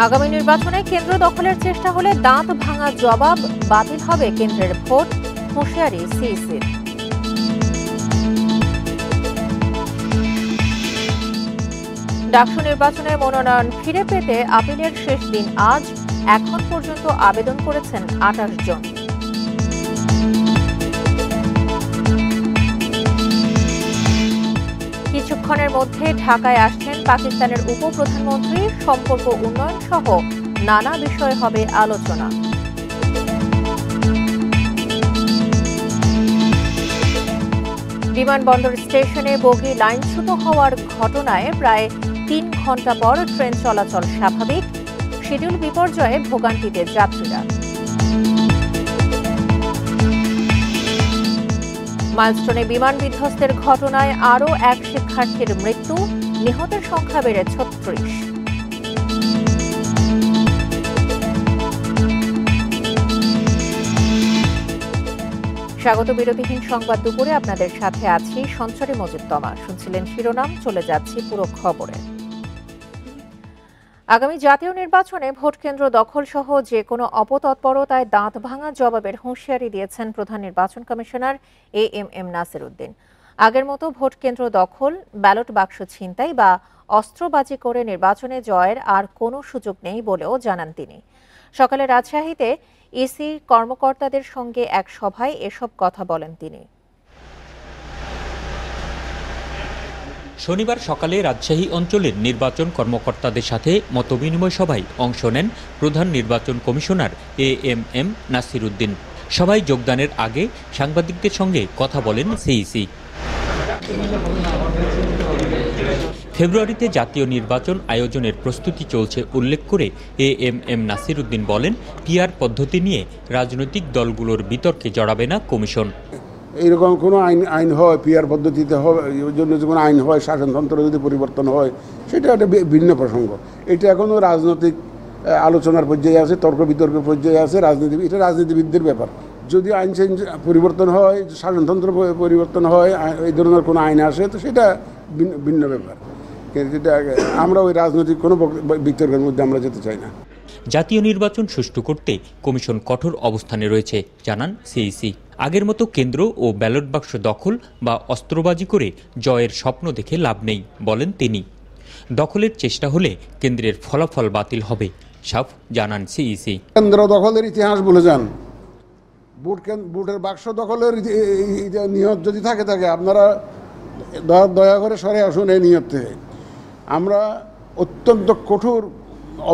আগামী নির্বাচনে কেন্দ্র দখলের চেষ্টা হলে দাঁত ভাঙা জবাব, বাতিল হবে কেন্দ্রের ভোট, হুঁশিয়ারি সিইসির। ডাকসু নির্বাচনে মনোনয়ন ফিরে পেতে আপিলের শেষ দিন আজ। এখন পর্যন্ত আবেদন করেছেন ২৮ জন। কিছুক্ষণের মধ্যে ঢাকায় আসছেন পাকিস্তানের উপপ্রধানমন্ত্রী। সম্পর্ক উন্নয়ন সহ নানা বিষয়ে হবে আলোচনা। বিমানবন্দর স্টেশনে বগি লাইনচ্যুত হওয়ার ঘটনায় প্রায় ৩ ঘণ্টা পর ট্রেন চলাচল স্বাভাবিক। শিডিউল বিপর্যয়ে ভোগান্তিতে যাত্রীরা। মাইলস্টোনে বিমান বিধ্বস্তের ঘটনায় আরও এক শিক্ষার্থীর মৃত্যু, নিহতের সংখ্যা বেড়ে ৩৬। স্বাগত বিরতিহীন সংবাদ দুপুরে আপনাদের সাথে আছি সঞ্চারী মজুদ্দমা। শুনছিলেন শিরোনাম, চলে যাচ্ছি পুরো খবরে। আগামী জাতীয় নির্বাচনে ভোটকেন্দ্র দখল সহ যে কোনো অপতৎপরতায় দাঁত ভাঙা জবাবের হুঁশিয়ারি দিয়েছেন প্রধান নির্বাচন কমিশনার এএমএম নাসির উদ্দিন। আগের মতো ভোটকেন্দ্র দখল, ব্যালট বাক্স ছিনতাই বা অস্ত্রবাজি করে নির্বাচনে জয়ের আর কোনো সুযোগ নেই বলেও জানান তিনি। সকালে রাজশাহীতে ইসি কর্মকর্তাদের সঙ্গে এক সভায় এসব কথা বলেন তিনি। শনিবার সকালে রাজশাহী অঞ্চলের নির্বাচন কর্মকর্তাদের সাথে মতবিনিময় সভায় অংশ নেন প্রধান নির্বাচন কমিশনার এএমএম নাসির উদ্দিন। সভায় যোগদানের আগে সাংবাদিকদের সঙ্গে কথা বলেন সিইসি। ফেব্রুয়ারিতে জাতীয় নির্বাচন আয়োজনের প্রস্তুতি চলছে উল্লেখ করে এএমএম নাসির উদ্দিন বলেন, পিআর পদ্ধতি নিয়ে রাজনৈতিক দলগুলোর বিতর্কে জড়াবে না কমিশন। এইরকম কোনো আইন হয়, পিআর পদ্ধতিতে হবে, ওই জন্য কোনো আইন হয়, শাসনতন্ত্র যদি পরিবর্তন হয়, সেটা একটা ভিন্ন প্রসঙ্গ। এটা এখনও রাজনৈতিক আলোচনার পর্যায়ে আছে, তর্ক বিতর্কের পর্যায়ে আছে। এটা রাজনীতিবিদদের ব্যাপার। যদি আইন পরিবর্তন হয়, শাসনতন্ত্র পরিবর্তন হয়, এই ধরনের কোনো আইন আসে, তো সেটা ভিন্ন ব্যাপার। কিন্তু আমরা ওই রাজনৈতিক কোনো বিতর্কের মধ্যে আমরা যেতে চাই না। জাতীয় নির্বাচন সুষ্ঠু করতে কমিশন কঠোর অবস্থানে রয়েছে জানান সিইসি। আগের মতো কেন্দ্র ও ব্যালট বাক্স দখল বা অস্ত্রবাজি করে জয়ের স্বপ্ন দেখে লাভ নেই বলেন তিনি। দখলের চেষ্টা হলে কেন্দ্রের ফলাফল বাতিল হবে সাফ জানান সিইসি। কেন্দ্র দখলের ইতিহাস ভুলে যান। ভোটের বাক্স দখলের নিয়ত যদি থাকে আপনারা দয়া করে সরে আসুন এই নিয়ত থেকে। আমরা অত্যন্ত কঠোর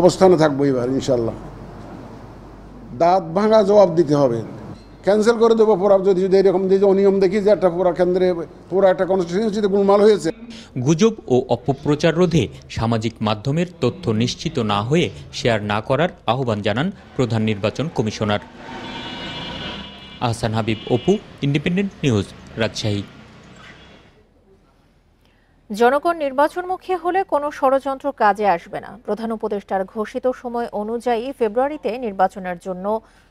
অবস্থানে থাকবো এবার ইনশাল্লাহ। দাঁত ভাঙা জবাব দিতে হবে। ক্যান্সেল করে দেবো পুরা, যদি এরকম যে অনিয়ম দেখি যে একটা পুরা কেন্দ্রে পুরো একটা কনস্টিটিউয়েন্সিতে গোলমাল হয়েছে। গুজব ও অপপ্রচার রোধে সামাজিক মাধ্যমের তথ্য নিশ্চিত না হয়ে শেয়ার না করার আহ্বান জানান প্রধান নির্বাচন commissioner. Ahsan Habib, Apu, independent news, Rajshahi. জনগণ নির্বাচনমুখী হলে কোনো ষড়যন্ত্র কাজে আসবে না। প্রধান উপদেষ্টার ঘোষিত সময় অনুযায়ী ফেব্রুয়ারিতে নির্বাচনের জন্য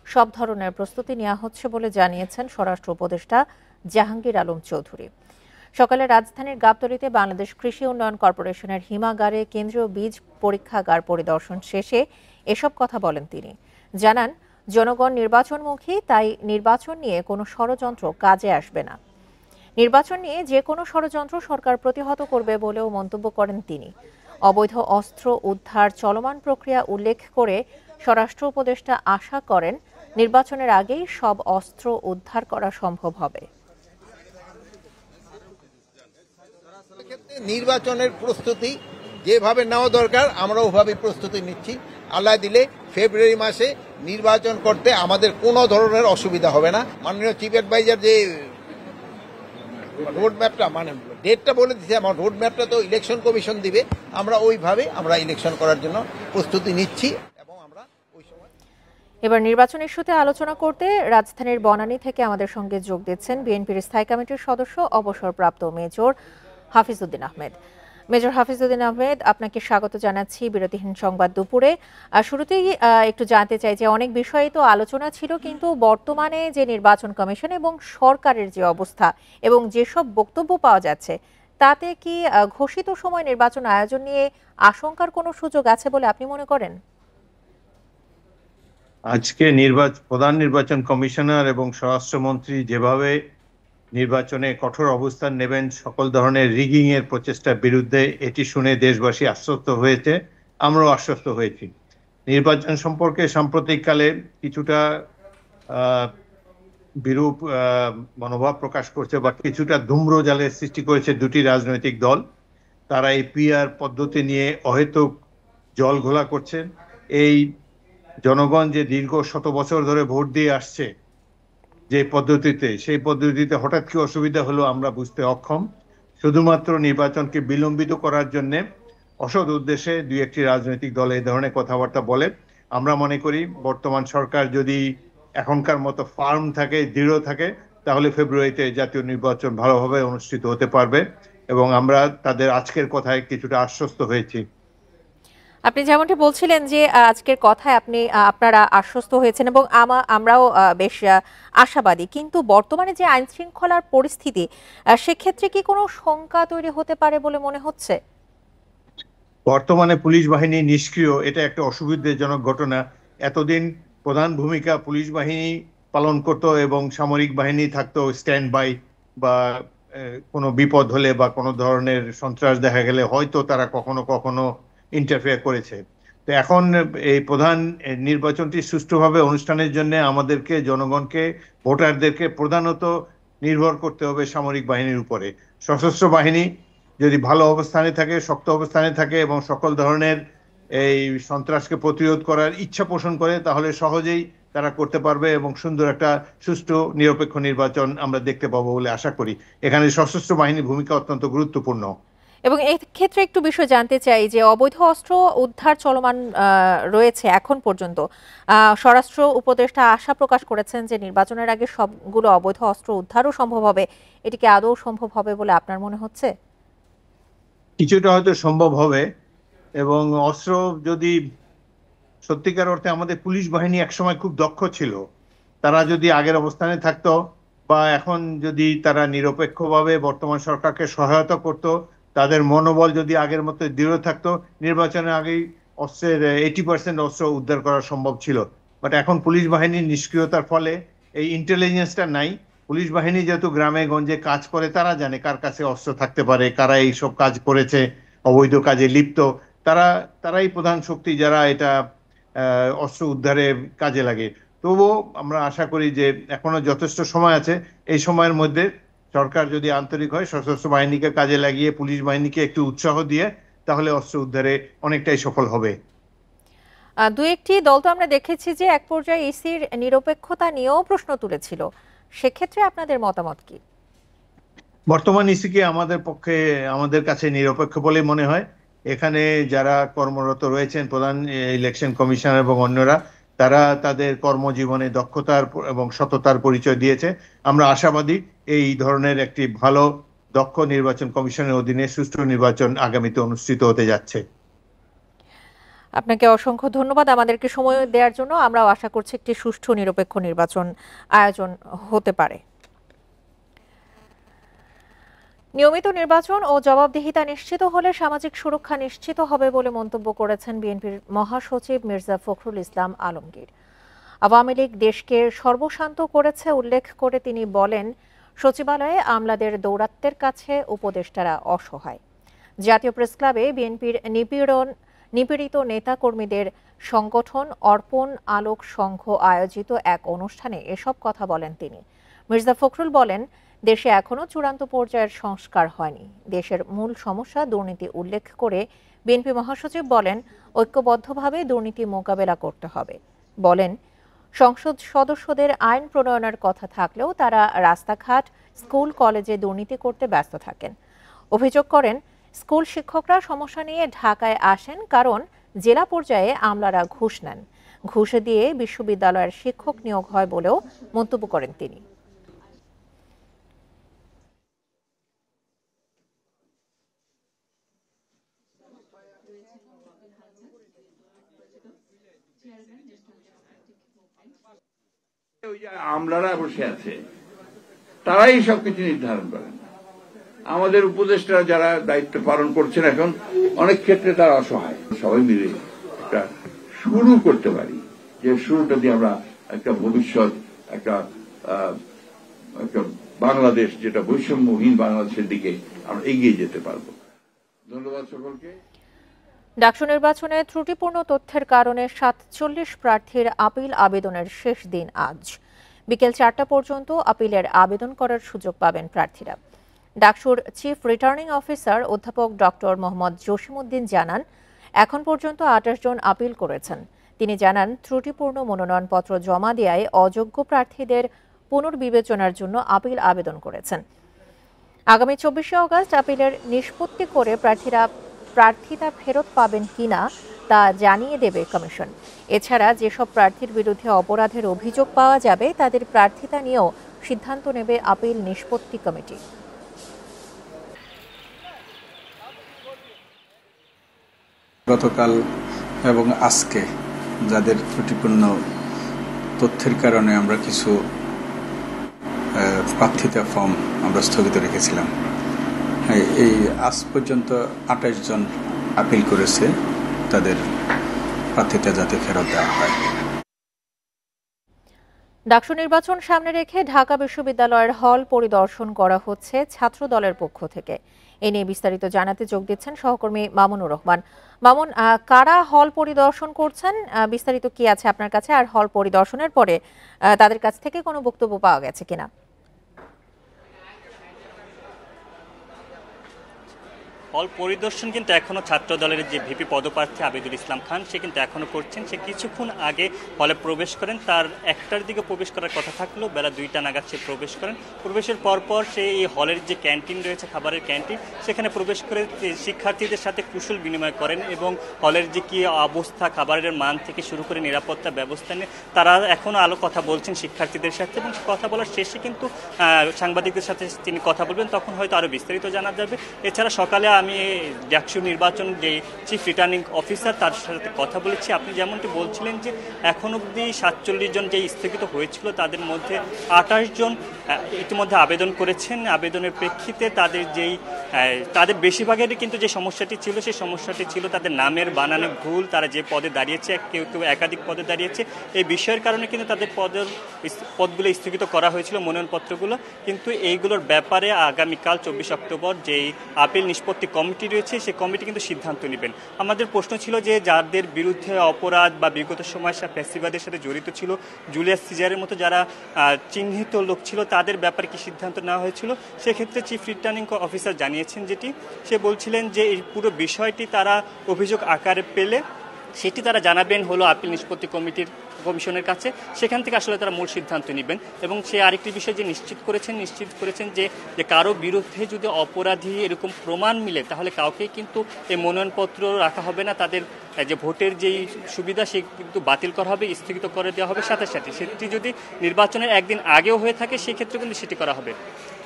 সব ধরনের প্রস্তুতি নেওয়া হচ্ছে বলে জানিয়েছেন স্বরাষ্ট্র উপদেষ্টা জাহাঙ্গীর আলম চৌধুরী। সকালে রাজধানীর গাবতলীতে বাংলাদেশ কৃষি উন্নয়ন কর্পোরেশনের হিমাগারে কেন্দ্রীয় বীজ পরীক্ষাগার পরিদর্শন শেষে এসব কথা বলেন তিনি। জানান, জনগণ নির্বাচনমুখী, তাই নির্বাচন নিয়ে কোনো ষড়যন্ত্র কাজে আসবে না। নির্বাচন নিয়ে যে কোনো ষড়যন্ত্র সরকার প্রতিহত করবে বলেও মন্তব্য করেন তিনি। অবৈধ অস্ত্র উদ্ধার চলমান প্রক্রিয়া উল্লেখ করে স্বরাষ্ট্র উপদেষ্টা আশা করেন নির্বাচনের আগেই সব অস্ত্র উদ্ধার করা সম্ভব হবে। নির্বাচনের প্রস্তুতি যেভাবে নেওয়া দরকার আমরা ওভাবে প্রস্তুতি নিচ্ছি। আল্লাহ দিলে ফেব্রুয়ারি মাসে নির্বাচন করতে আমাদের কোনো ধরনের অসুবিধা হবে না। মাননীয় চিফ অ্যাডভাইজার যে রোড ম্যাপটা ডেটটা বলে দিচ্ছে, আমার রোড ম্যাপটা তো ইলেকশন কমিশন দিবে। আমরা ওইভাবে আমরা ইলেকশন করার জন্য প্রস্তুতি নিচ্ছি এবং আমরা ওই সময়। এবার নির্বাচন ইস্যুতে আলোচনা করতে রাজধানীর বনানী থেকে আমাদের সঙ্গে যোগ দিচ্ছেন বিএনপির স্থায়ী কমিটির সদস্য অবসরপ্রাপ্ত মেজর হাফিজউদ্দিন আহমেদ। মেজর হাফিজউদ্দিন আহমেদ, আপনাকে স্বাগত জানাচ্ছি বিরতিহীন সংবাদ দুপুরে। শুরুতেই একটু জানতে চাই যে অনেক বিষয়ে তো আলোচনা ছিল, কিন্তু বর্তমানে যে নির্বাচন কমিশন এবং সরকারের যে অবস্থা এবং যেসব বক্তব্য পাওয়া যাচ্ছে, তাতে কি ঘোষিত সময় নির্বাচন আয়োজন নিয়ে আশঙ্কার কোনো সুযোগ আছে বলে আপনি মনে করেন? আজকে প্রধান নির্বাচন কমিশনার এবং স্বরাষ্ট্রমন্ত্রী যেভাবে নির্বাচনে কঠোর অবস্থান নেবেন সকল ধরনের রিগিং এর প্রচেষ্টার বিরুদ্ধে, এটি শুনে দেশবাসী আশ্বস্ত হয়েছে, আমরাও আশ্বস্ত হয়েছি। নির্বাচন সম্পর্কে সাম্প্রতিককালে কিছুটা বিরূপ মনোভাব প্রকাশ করছে বা কিছুটা ধূম্রজালের সৃষ্টি করেছে দুটি রাজনৈতিক দল। তারা এই পিআর পদ্ধতি নিয়ে অহেতুক জল ঘোলা করছেন। এই জনগণ যে দীর্ঘ শত বছর ধরে ভোট দিয়ে আসছে যে পদ্ধতিতে, সেই পদ্ধতিতে হঠাৎ কি অসুবিধা হলো আমরা বুঝতে অক্ষম। শুধুমাত্র নির্বাচনকে বিলম্বিত করার জন্য অসৎ উদ্দেশ্যে দুই একটি রাজনৈতিক দল এই ধরনের কথাবার্তা বলে। আমরা মনে করি বর্তমান সরকার যদি এখনকার মতো ফার্ম থাকে, দৃঢ় থাকে, তাহলে ফেব্রুয়ারিতে জাতীয় নির্বাচন ভালোভাবে অনুষ্ঠিত হতে পারবে এবং আমরা তাদের আজকের কথায় কিছুটা আশ্বস্ত হয়েছি। আপনি যেমনটি বলছিলেন যে আজকের কথায় আপনারা আশ্বস্ত হয়েছেন এবং আমরাও বেশ আশাবাদী, কিন্তু বর্তমানে যে আইন শৃঙ্খলার পরিস্থিতি, সেক্ষেত্রে কি কোনো শঙ্কা তৈরি হতে পারে বলে মনে হচ্ছে? বর্তমানে পুলিশ বাহিনী নিষ্ক্রিয়, এটা একটা অসুবিধাজনক ঘটনা। এতদিন প্রধান ভূমিকা পুলিশ বাহিনী পালন করত এবং সামরিক বাহিনী থাকতো স্ট্যান্ড বাই, বা কোনো বিপদ হলে বা কোনো ধরনের সন্ত্রাস দেখা গেলে হয়তো তারা কখনো কখনো ইন্টারফেয়ার করেছে। তো এখন এই প্রধান নির্বাচনটি সুষ্ঠুভাবে অনুষ্ঠানের জন্য আমাদেরকে, জনগণকে, ভোটারদেরকে প্রধানত নির্ভর করতে হবে সামরিক বাহিনীর উপরে। সশস্ত্র বাহিনী যদি ভালো অবস্থানে থাকে, শক্ত অবস্থানে থাকে এবং সকল ধরনের এই সন্ত্রাসকে প্রতিরোধ করার ইচ্ছা পোষণ করে, তাহলে সহজেই তারা করতে পারবে এবং সুন্দর একটা সুষ্ঠু নিরপেক্ষ নির্বাচন আমরা দেখতে পাবো বলে আশা করি। এখানে সশস্ত্র বাহিনীর ভূমিকা অত্যন্ত গুরুত্বপূর্ণ। এবং এই ক্ষেত্রে একটু বিষয় জানতে চাই যে অবৈধ অস্ত্র উদ্ধার চলমান রয়েছে এখন পর্যন্ত। স্বরাষ্ট্র উপদেষ্টা আশা প্রকাশ করেছেন যে নির্বাচনের আগে সবগুলো অবৈধ অস্ত্র উদ্ধারও সম্ভব হবে। এটি কি আদৌ সম্ভব হবে বলে আপনার মনে হচ্ছে? কিছুটা হয়তো সম্ভব হবে, এবং অস্ত্র যদি সত্যিকার অর্থে, আমাদের পুলিশ বাহিনী একসময় খুব দক্ষ ছিল, তারা যদি আগের অবস্থানে থাকতো বা এখন যদি তারা নিরপেক্ষভাবে বর্তমান সরকারকে সহায়তা করত, তাদের মনোবল যদি আগের মতো দৃঢ় থাকতো, নির্বাচনের আগেই অস্ত্রের 80% অস্ত্র উদ্ধার করা সম্ভব ছিল। বাট এখন পুলিশ বাহিনীর নিষ্ক্রিয়তার ফলে এই ইন্টেলিজেন্সটা নাই। পুলিশ বাহিনী যেহেতু গ্রামে গঞ্জে কাজ করে, তারা জানে কার কাছে অস্ত্র থাকতে পারে, কারা এইসব কাজ করেছে, অবৈধ কাজে লিপ্ত, তারাই প্রধান শক্তি যারা এটা অস্ত্র উদ্ধারে কাজে লাগে। তবুও আমরা আশা করি যে এখনো যথেষ্ট সময় আছে। এই সময়ের মধ্যে সরকার যদি আন্তরিক হয়, সশস্ত্র বাহিনীকে কাজে লাগিয়ে পুলিশ বাহিনীকে একটু উৎসাহ দিয়ে, তাহলে অস্ত্র উদ্ধারে অনেকটাই সফল হবে। দু একটি দল তো আমরা দেখেছি যে এক পর্যায়ে ইসির নিরপেক্ষতা নিয়েও প্রশ্ন তুলেছিল, সেক্ষেত্রে আপনাদের মতামত কি? বর্তমান ইসিকে আমাদের কাছে নিরপেক্ষ বলে মনে হয়। এখানে যারা কর্মরত রয়েছেন, প্রধান ইলেকশন কমিশনার এবং অন্যরা, তারা তাদের কর্মজীবনে দক্ষতার এবং সততার পরিচয় দিয়েছে। আমরা আশাবাদী এই ধরনের একটি ভালো দক্ষ নির্বাচন কমিশনের অধীনে সুষ্ঠু নির্বাচন আগামীতে অনুষ্ঠিত হতে যাচ্ছে। আপনাকে অসংখ্য ধন্যবাদ আমাদেরকে সময় দেওয়ার জন্য। আমরাও আশা করছি একটি সুষ্ঠু নিরপেক্ষ নির্বাচন আয়োজন হতে পারে। নিয়মিত নির্বাচন ও জবাবদিহিতা নিশ্চিত হলে সামাজিক সুরক্ষা নিশ্চিত হবে বলে মন্তব্য করেছেন বিএনপির মহাসচিব মির্জা ফখরুল ইসলাম আলমগীর। আওয়ামী লীগ দেশকে সর্বশান্ত করেছে উল্লেখ করে তিনি বলেন, সচিবালয়ে আমলাদের দৌরাত্ম্যের কাছে উপদেষ্টারা অসহায়। জাতীয় প্রেসক্লাবে বিএনপির নিপীড়িত নেতা কর্মীদের সংগঠন অর্পণ আলোক সংঘ আয়োজিত এক অনুষ্ঠানে এসব কথা বলেন তিনি। মির্জা ফখরুল বলেন, দেশে এখনো চূড়ান্ত পর্যায়ের সংস্কার হয়নি। দেশের মূল সমস্যা দুর্নীতি উল্লেখ করে বিএনপি মহাসচিব বলেন, ঐক্যবদ্ধভাবে দুর্নীতি মোকাবেলা করতে হবে। বলেন, সংসদ সদস্যদের আইন প্রণয়নের কথা থাকলেও তারা রাস্তাঘাট, স্কুল, কলেজে দুর্নীতি করতে ব্যস্ত থাকেন। অভিযোগ করেন, স্কুল শিক্ষকরা সমস্যা নিয়ে ঢাকায় আসেন কারণ জেলা পর্যায়ে আমলারা ঘুষ নেন। ঘুষ দিয়ে বিশ্ববিদ্যালয়ের শিক্ষক নিয়োগ হয় বলেও মন্তব্য করেন তিনি। আমলারা বসে আছে, তারাই সবকিছু নির্ধারণ করেন। আমাদের উপদেষ্টারা যারা দায়িত্ব পালন করছেন এখন, অনেক ক্ষেত্রে তারা অসহায়। সবাই মিলে একটা শুরু করতে পারি, যে শুরুটা দিয়ে আমরা একটা ভবিষ্যৎ একটা বাংলাদেশ যেটা বৈষম্যহীন বাংলাদেশের দিকে আমরা এগিয়ে যেতে পারবো। ধন্যবাদ সকলকে। ডাকসু নির্বাচনে ত্রুটিপূর্ণ তথ্যের কারণে ৪৭ প্রার্থীর আপিল আবেদনের শেষ দিন আজ। বিকেল ৪টা পর্যন্ত আপিলের আবেদন করার সুযোগ পাবেন প্রার্থীরা। ডাকসুর চিফ রিটার্নিং অফিসার অধ্যাপক ডক্টর মোহাম্মদ জসিমউদ্দিন জানান, এখন পর্যন্ত ২৮ জন আপিল করেছেন। তিনি জানান, ত্রুটিপূর্ণ মনোনয়নপত্র জমা দেওয়ায় অযোগ্য প্রার্থীদের পুনর্বিবেচনার জন্য আপিল আবেদন করেছেন। আগামী ২৪শে অগস্ট আপিলের নিষ্পত্তি করে প্রার্থিতা ফেরত পাবেন কিনা তা জানিয়ে দেবে কমিশন। এছাড়া যেসব প্রার্থীর বিরুদ্ধে অপরাধের অভিযোগ পাওয়া যাবে তাদের প্রার্থিতা নিয়েও সিদ্ধান্ত নেবে আপিল নিষ্পত্তি কমিটি। গতকাল এবং আজকে যাদের ত্রুটিপূর্ণ তথ্যের কারণে আমরা কিছু প্রার্থিতা ফর্ম আমরা স্থগিত রেখেছিলাম, এই আজ পর্যন্ত ২৮ জন আপিল করেছে, তাদের প্রার্থিতা যাতে ফেরত দেওয়া হয়। ডাকসু নির্বাচন সামনে রেখে ঢাকা বিশ্ববিদ্যালয়ের হল পরিদর্শন করা হচ্ছে ছাত্র দলের পক্ষ থেকে। এ নিয়ে বিস্তারিত জানাতে যোগ দিচ্ছেন সহকর্মী মামুনুর রহমান। মামুন, কারা হল পরিদর্শন করছেন, বিস্তারিত কি আছে আপনার কাছে, আর হল পরিদর্শনের পরে তাদের কাছ থেকে কোনো বক্তব্য পাওয়া গেছে কিনা? হল পরিদর্শন কিন্তু এখনো ছাত্র দলের যে ভিপি পদপ্রার্থী আবিদুল ইসলাম খান, সে কিন্তু এখনো করছেন। সে কিছুক্ষণ আগে হলে প্রবেশ করেন, তার ১টার দিকে প্রবেশ করার কথা থাকলেও বেলা ২টা নাগাদ সে প্রবেশ করেন। প্রবেশের পরপর সে এই হলের যে ক্যান্টিন রয়েছে, খাবারের ক্যান্টিন, সেখানে প্রবেশ করে শিক্ষার্থীদের সাথে কুশল বিনিময় করেন এবং হলের যে কি অবস্থা, খাবারের মান থেকে শুরু করে নিরাপত্তা ব্যবস্থা নিয়ে তারা এখনও কথা বলছেন শিক্ষার্থীদের সাথে। এবং কথা বলার শেষে কিন্তু সাংবাদিকদের সাথে তিনি কথা বলবেন, তখন হয়তো আরও বিস্তারিত জানা যাবে। এছাড়া সকালে আমি ডাকসু নির্বাচন যে চিফ রিটার্নিং অফিসার তার সাথে কথা বলেছি। আপনি যেমনটি বলছিলেন যে এখন অবধি ৪৭ জন যে স্থগিত হয়েছিল তাদের মধ্যে ২৮ জন ইতিমধ্যে আবেদন করেছেন। আবেদনের প্রেক্ষিতে তাদের বেশিরভাগেরই কিন্তু যে সমস্যাটি ছিল, সেই সমস্যাটি ছিল তাদের নামের বানানে ভুল, তারা যে পদে দাঁড়িয়েছে, কেউ কেউ একাধিক পদে দাঁড়িয়েছে। এই বিষয়ের কারণে কিন্তু তাদের পদগুলো স্থগিত করা হয়েছিল, মনোনয়নপত্রগুলো। কিন্তু এইগুলোর ব্যাপারে আগামীকাল ২৪ অক্টোবর যেই আপিল নিষ্পত্তি কমিটি রয়েছে, সেই কমিটি কিন্তু সিদ্ধান্ত নেবেন। আমাদের প্রশ্ন ছিল যে যাদের বিরুদ্ধে অপরাধ বা বিগত সময় ফ্যাসিবাদের সাথে জড়িত ছিল, জুলিয়াস সিজারের মতো যারা চিহ্নিত লোক ছিল, তাদের ব্যাপারে কি সিদ্ধান্ত নেওয়া হয়েছিল। সেক্ষেত্রে চিফ রিটার্নিং অফিসার জানিয়েছেন যেটি, সে বলছিলেন যে এই পুরো বিষয়টি তারা অভিযোগ আকারে পেলে সেটি তারা জানাবেন হলো আপিল নিষ্পত্তি কমিশনের কাছে। সেখান থেকে আসলে তারা মূল সিদ্ধান্ত নেবেন। এবং সে আরেকটি বিষয় যে নিশ্চিত করেছেন যে কারো বিরুদ্ধে যদি অপরাধী এরকম প্রমাণ মিলে, তাহলে কাউকে কিন্তু এই মনোনয়নপত্র রাখা হবে না। তাদের যে ভোটের যেই সুবিধা, সে কিন্তু বাতিল করা হবে, স্থগিত করে দেওয়া হবে সাথে সাথে। সেটি যদি নির্বাচনের একদিন আগেও হয়ে থাকে, সেক্ষেত্রে কিন্তু সেটি করা হবে।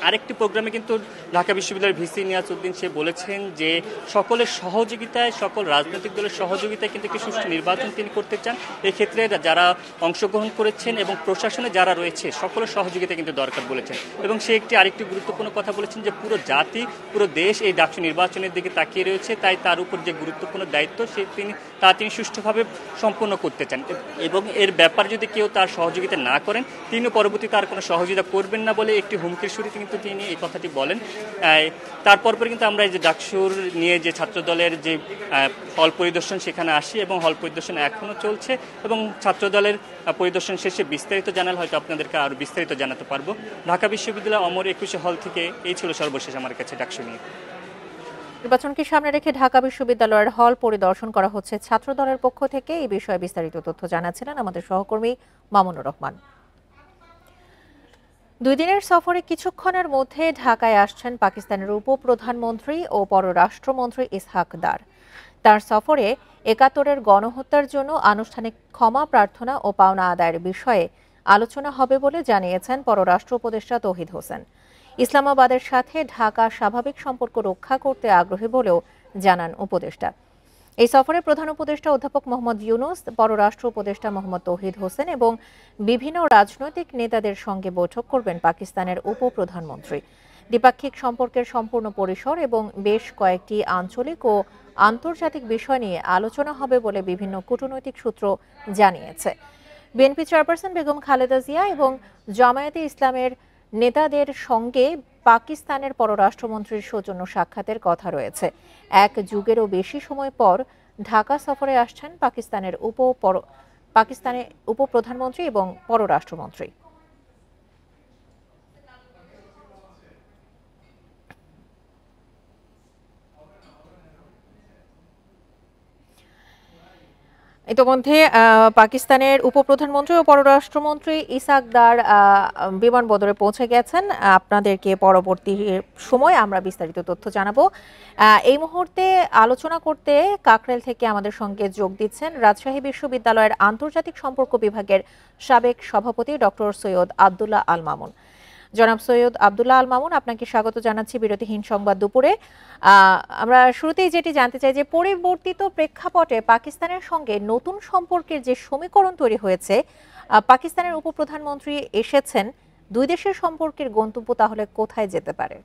আরেকটি প্রোগ্রামে কিন্তু ঢাকা বিশ্ববিদ্যালয়ের ভিসি নিয়াজউদ্দিন সে বলেছেন যে সকলের সহযোগিতায়, সকল রাজনৈতিক দলের সহযোগিতায় কিন্তু একটি সুষ্ঠু নির্বাচন তিনি করতে চান। এক্ষেত্রে যারা অংশগ্রহণ করেছেন এবং প্রশাসনে যারা রয়েছে, সকলের সহযোগিতা কিন্তু দরকার বলেছেন। এবং সে আরেকটি গুরুত্বপূর্ণ কথা বলেছেন যে পুরো জাতি, পুরো দেশ এই ডাকসু নির্বাচনের দিকে তাকিয়ে রয়েছে, তাই তার উপর যে গুরুত্বপূর্ণ দায়িত্ব তিনি সুষ্ঠুভাবে সম্পন্ন করতে চান। এবং এর ব্যাপারে যদি কেউ তার সহযোগিতা না করেন, তিনি পরবর্তী তার কোনো সহযোগিতা করবেন না বলে একটি হুমকির সুরে কিন্তু তিনি এই কথাটি বলেন। তারপর কিন্তু আমরা এই যে ডাকসুর নিয়ে যে ছাত্র দলের যে হল পরিদর্শন, সেখানে আসি এবং হল পরিদর্শন এখনও চলছে। এবং ছাত্র দলের পরিদর্শন শেষে বিস্তারিত জানালে হয়তো আপনাদেরকে আরও বিস্তারিত জানাতে পারবো। ঢাকা বিশ্ববিদ্যালয় অমর ২১ হল থেকে এই ছিল সর্বশেষ আমার কাছে ডাকসু নিয়ে। নির্বাচনকে সামনে রেখে ঢাকা বিশ্ববিদ্যালয়ের হল পরিদর্শন করা হচ্ছে ছাত্র দলের পক্ষ থেকে। এই বিষয়ে বিস্তারিত তথ্য জানাচ্ছিলেন আমাদের সহকর্মী মামুনুর রহমান। ২ দিনের সফরে কিছুক্ষণের মধ্যে ঢাকায় আসছেন পাকিস্তানের উপপ্রধানমন্ত্রী ও পররাষ্ট্রমন্ত্রী ইসহাক দার। তার সফরে ৭১-এর গণহত্যার জন্য আনুষ্ঠানিক ক্ষমা প্রার্থনা ও পাওনা আদায়ের বিষয়ে আলোচনা হবে বলে জানিয়েছেন পররাষ্ট্র উপদেষ্টা তৌহিদ হোসেন। ইসলামাবাদের সাথে ঢাকা স্বাভাবিক সম্পর্ক রক্ষা করতে আগ্রহী বলেও জানান উপদেষ্টা। এই সফরে প্রধান উপদেষ্টা অধ্যাপক মোহাম্মদ ইউনুস, পররাষ্ট্র উপদেষ্টা মোহাম্মদ তৌহিদ হোসেন এবং বিভিন্ন রাজনৈতিক নেতাদের সঙ্গে বৈঠক করবেন পাকিস্তানের উপপ্রধানমন্ত্রী। দ্বিপাক্ষিক সম্পর্কের সম্পূর্ণ পরিসর এবং বেশ কয়েকটি আঞ্চলিক ও আন্তর্জাতিক বিষয় নিয়ে আলোচনা হবে বলে বিভিন্ন কূটনৈতিক সূত্র জানিয়েছে। বিএনপি চেয়ারপারসন বেগম খালেদা জিয়া এবং জামায়াতে ইসলামের নেতাদের সঙ্গে পাকিস্তানের পররাষ্ট্রমন্ত্রীর সৌজন্য সাক্ষাতের কথা রয়েছে। এক যুগেরও বেশি সময় পর ঢাকা সফরে আসছেন পাকিস্তানের উপপ্রধানমন্ত্রী এবং পররাষ্ট্রমন্ত্রী। ইতোমধ্যে পাকিস্তানের উপপ্রধানমন্ত্রী ও পররাষ্ট্রমন্ত্রী ইসাক দার বিমানবন্দরে পৌঁছে গেছেন। আপনাদেরকে পরবর্তী সময় আমরা বিস্তারিত তথ্য জানাবো। এই মুহূর্তে আলোচনা করতে কাকরাইল থেকে আমাদের সঙ্গে যোগ দিচ্ছেন রাজশাহী বিশ্ববিদ্যালয়ের আন্তর্জাতিক সম্পর্ক বিভাগের সাবেক সভাপতি ডক্টর সৈয়দ আব্দুল্লাহ আল মামুন। জনাব সৈয়দ আব্দুল্লাহ আল মামুন, আপনাকে স্বাগত জানাচ্ছি বিরতিহীন সংবাদ দুপুরে। আমরা শুরুতেই যেটি জানতে চাই যে পরিবর্তিত প্রেক্ষাপটে পাকিস্তানের সঙ্গে নতুন সম্পর্কের যে সমীকরণ তৈরি হয়েছে, পাকিস্তানের উপপ্রধানমন্ত্রী এসেছেন, দুই দেশের সম্পর্কের গন্তব্য তাহলে কোথায় যেতে পারে?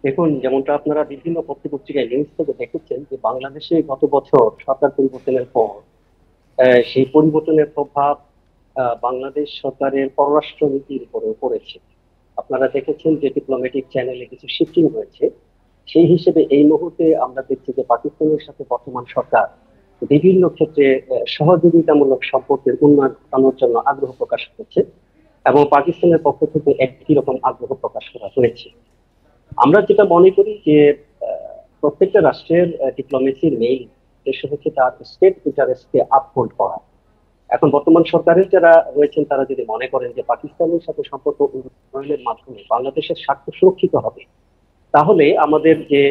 দেখুন, যেমনটা আপনারা বিভিন্ন পত্রিকায় নিউজ থেকে দেখেছেন যে বাংলাদেশে গত বছর সরকার পরিবর্তনের পর সেই পরিবর্তনের প্রভাব বাংলাদেশ সরকারের পররাষ্ট্র নীতির উপরে পড়েছে। আপনারা দেখেছেন যে ডিপ্লোম্যাটিক চ্যানেলে কিছু শিফটিং হয়েছে। সেই হিসেবে এই মুহূর্তে আমরা দেখছি যে পাকিস্তানের সাথে বর্তমান সরকার বিভিন্ন ক্ষেত্রে সহযোগিতামূলক সম্পর্কের উন্নয়ন ঘটানোর জন্য আগ্রহ প্রকাশ করেছে এবং পাকিস্তানের পক্ষ থেকে একই রকম আগ্রহ প্রকাশ করা হয়েছে। আমরা যেটা মনে করি যে প্রত্যেকটা রাষ্ট্রের ডিপ্লোমেসির মেইন উদ্দেশ্য হচ্ছে তার স্টেট ইন্টারেস্টকে আপহোল্ড করা। এখন বর্তমান সরকারের যারা রয়েছেন তারা যদি মনে করেন যে পাকিস্তানের সাথে সম্পর্ক উন্নয়নের মাধ্যমে বাংলাদেশের স্বার্থ সুরক্ষিত হবে, তাহলে আমাদের যে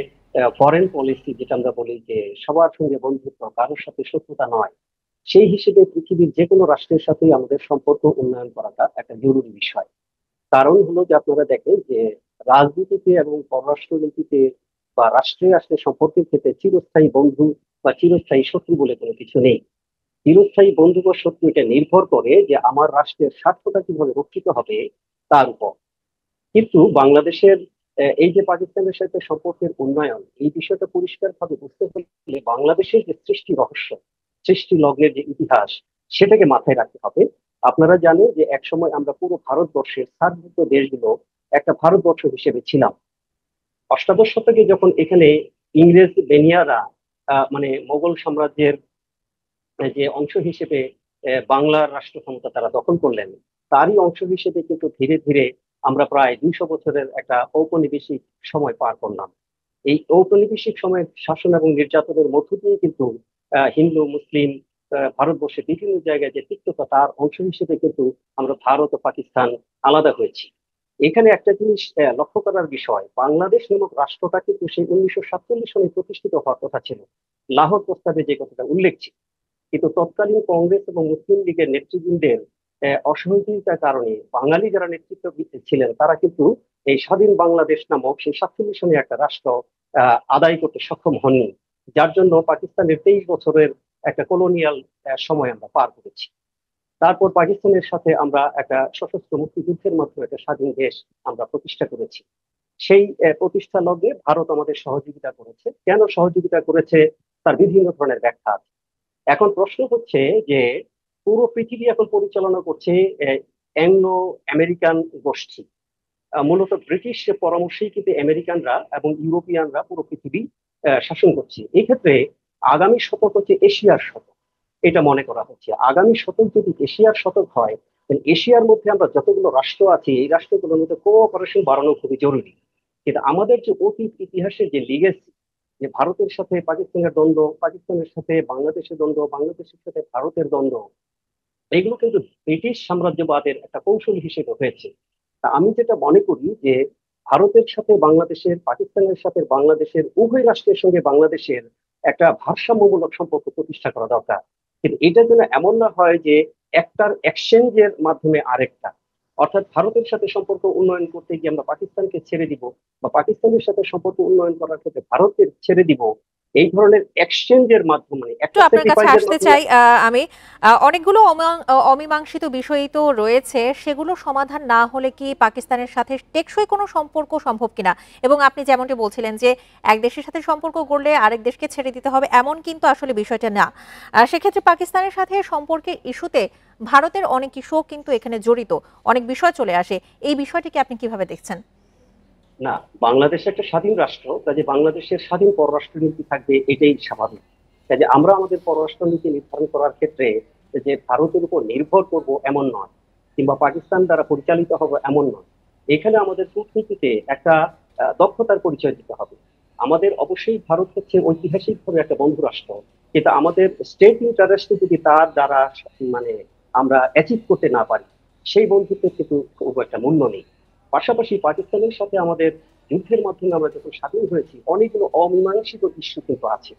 ফরেন পলিসি যেটা আমরা বলি যে সবার সঙ্গে বন্ধুত্ব, কারোর সাথে শত্রুতা নয়, সেই হিসেবে পৃথিবীর যে কোনো রাষ্ট্রের সাথেই আমাদের সম্পর্ক উন্নয়ন করাটা একটা জরুরি বিষয়। কারণ হলো যে আপনারা দেখেন যে রাজনীতিতে এবং পররাষ্ট্রনীতিতে বা রাষ্ট্রে রাষ্ট্রের সম্পর্কের ক্ষেত্রে চিরস্থায়ী বন্ধু বা চিরস্থায়ী শত্রু বলে কোনো কিছু নেই। চিরস্থায়ী বন্ধু বা শত্রু এটা নির্ভর করে যে আমার রাষ্ট্রের স্বার্থটা কিভাবে রক্ষিত হবে তার উপর। কিন্তু বাংলাদেশের এই যে পাকিস্তানের সাথে সম্পর্কের উন্নয়ন, এই বিষয়টা পরিষ্কারভাবে বুঝতে হলে বাংলাদেশের যে সৃষ্টি রহস্য, সৃষ্টি লগ্নের যে ইতিহাস, সেটাকে মাথায় রাখতে হবে। আপনারা জানেন যে একসময় আমরা পুরো ভারতবর্ষের সার্কভুক্ত দেশগুলো একটা ভারতবর্ষ হিসেবে ছিলাম। অষ্টাদশ শতকে যখন এখানে ইংরেজ বেনিয়ারা মানে মোগল সাম্রাজ্যের যে অংশ হিসেবে বাংলার রাষ্ট্র ক্ষমতা তারা দখল করলেন, তারই অংশ হিসেবে কিন্তু ধীরে ধীরে আমরা প্রায় 200 বছরের একটা ঔপনিবেশিক সময় পার করলাম। এই ঔপনিবেশিক সময়ের শাসন এবং নির্যাতনের মধ্য দিয়ে কিন্তু হিন্দু মুসলিম ভারতবর্ষের বিভিন্ন জায়গায় যে তিক্ততা, তার অংশ হিসেবে কিন্তু আমরা ভারত ও পাকিস্তান আলাদা হয়েছি। এখানে একটা জিনিস লক্ষ্য করার বিষয়, বাংলাদেশ নামক রাষ্ট্রটা কিন্তু সেই 1947 সালে প্রতিষ্ঠিত হওয়ার কথা ছিল। লাহোর প্রস্তাবে যে কথাটা উল্লেখ ছিল, কিন্তু তৎকালীন কংগ্রেস এবং মুসলিম লীগের নেতৃবৃন্দের অসহযোগিতার কারণে বাঙালি যারা নেতৃত্ব ছিলেন তারা কিন্তু এই স্বাধীন বাংলাদেশ নামক সেই 47 সনে একটা রাষ্ট্র আদায় করতে সক্ষম হননি, যার জন্য পাকিস্তানের 23 বছরের একটা কলোনিয়াল সময় আমরা পার করেছি। তারপর পাকিস্তানের সাথে আমরা একটা সশস্ত্র মুক্তিযুদ্ধের মাধ্যমে একটা স্বাধীন দেশ আমরা প্রতিষ্ঠা করেছি। সেই প্রতিষ্ঠা লগ্নে ভারত আমাদের সহযোগিতা করেছে। কেন সহযোগিতা করেছে তার বিভিন্ন ধরনের ব্যাখ্যা আছে। এখন প্রশ্ন হচ্ছে যে পুরো পৃথিবী এখন পরিচালনা করছে অ্যাংলো আমেরিকান গোষ্ঠী। মূলত ব্রিটিশ পরামর্শেই কিন্তু আমেরিকানরা এবং ইউরোপিয়ানরা পুরো পৃথিবী শাসন করছে। এক্ষেত্রে আগামী শতক হচ্ছে এশিয়ার শতক, এটা মনে করা হচ্ছে। আগামী শতক যদি এশিয়ার শতক হয়, তাহলে এশিয়ার মধ্যে আমরা যতগুলো রাষ্ট্র আছি এই রাষ্ট্রগুলোর মধ্যে কোঅপারেশন বাড়ানো খুবই জরুরি। কিন্তু আমাদের যে অতীত ইতিহাসের যে লিগেসি, যে ভারতের সাথে পাকিস্তানের দ্বন্দ্ব, পাকিস্তানের সাথে বাংলাদেশের দ্বন্দ্ব, বাংলাদেশের সাথে ভারতের দ্বন্দ্ব, এগুলো কিন্তু ব্রিটিশ সাম্রাজ্যবাদের একটা কৌশল হিসেবে হয়েছে। তা আমি যেটা মনে করি যে ভারতের সাথে বাংলাদেশের, পাকিস্তানের সাথে বাংলাদেশের, উভয় রাষ্ট্রের সঙ্গে বাংলাদেশের একটা ভারসাম্যমূলক সম্পর্ক প্রতিষ্ঠা করা দরকার। কিন্তু এটা যেন এমন না হয় যে একটার এক্সচেঞ্জের মাধ্যমে আরেকটা, অর্থাৎ ভারতের সাথে সম্পর্ক উন্নয়ন করতে গিয়ে আমরা পাকিস্তানকে ছেড়ে দিব বা পাকিস্তানের সাথে সম্পর্ক উন্নয়ন করার ক্ষেত্রে ভারতকে ছেড়ে দিব, এই ধরনের এক্সচেঞ্জের মাধ্যমে একটু আপনার কাছে আসতে চাই আমি অনেকগুলো অমীমাংসিত বিষয়ই তো রয়েছে, সেগুলো সমাধান না হলে কি পাকিস্তানের সাথে টেকসই কোনো সম্পর্ক সম্ভব কিনা? এবং আপনি যেমনটি বলছিলেন যে এক দেশের সাথে সম্পর্ক গড়লে আরেক দেশকে ছেড়ে দিতে হবে, এমন কিন্তু আসলে বিষয়টা না। সেক্ষেত্রে পাকিস্তানের সাথে সম্পর্কের ইস্যুতে ভারতের অনেক ইস্যুও কিন্তু এখানে জড়িত, অনেক বিষয় চলে আসে। এই বিষয়টিকে আপনি কিভাবে দেখছেন? না, বাংলাদেশ একটা স্বাধীন রাষ্ট্র, কাজে বাংলাদেশের স্বাধীন পররাষ্ট্রনীতি থাকবে, এটাই স্বাভাবিক। কাজে আমরা আমাদের পররাষ্ট্রনীতি নির্ধারণ করার ক্ষেত্রে যে ভারতের উপর নির্ভর করব এমন নয়, কিংবা পাকিস্তান দ্বারা পরিচালিত হব এমন নয়। এখানে আমাদের কূটনীতিতে একটা দক্ষতার পরিচয় দিতে হবে। আমাদের অবশ্যই ভারত হচ্ছে ঐতিহাসিকভাবে একটা বন্ধু রাষ্ট্র, কিন্তু আমাদের স্টেট ইন্টারেস্টে যদি তার দ্বারা মানে আমরা অ্যাচিভ করতে না পারি, সেই বন্ধুত্বের কিন্তু খুব একটা মূল্য নেই। পাশাপাশি পাকিস্তানের সাথে আমাদের যুদ্ধের মাধ্যমে আমরা যখন স্বাধীন হয়েছি, অনেকগুলো অমীমাংসিত ইস্যু কিন্তু আছে।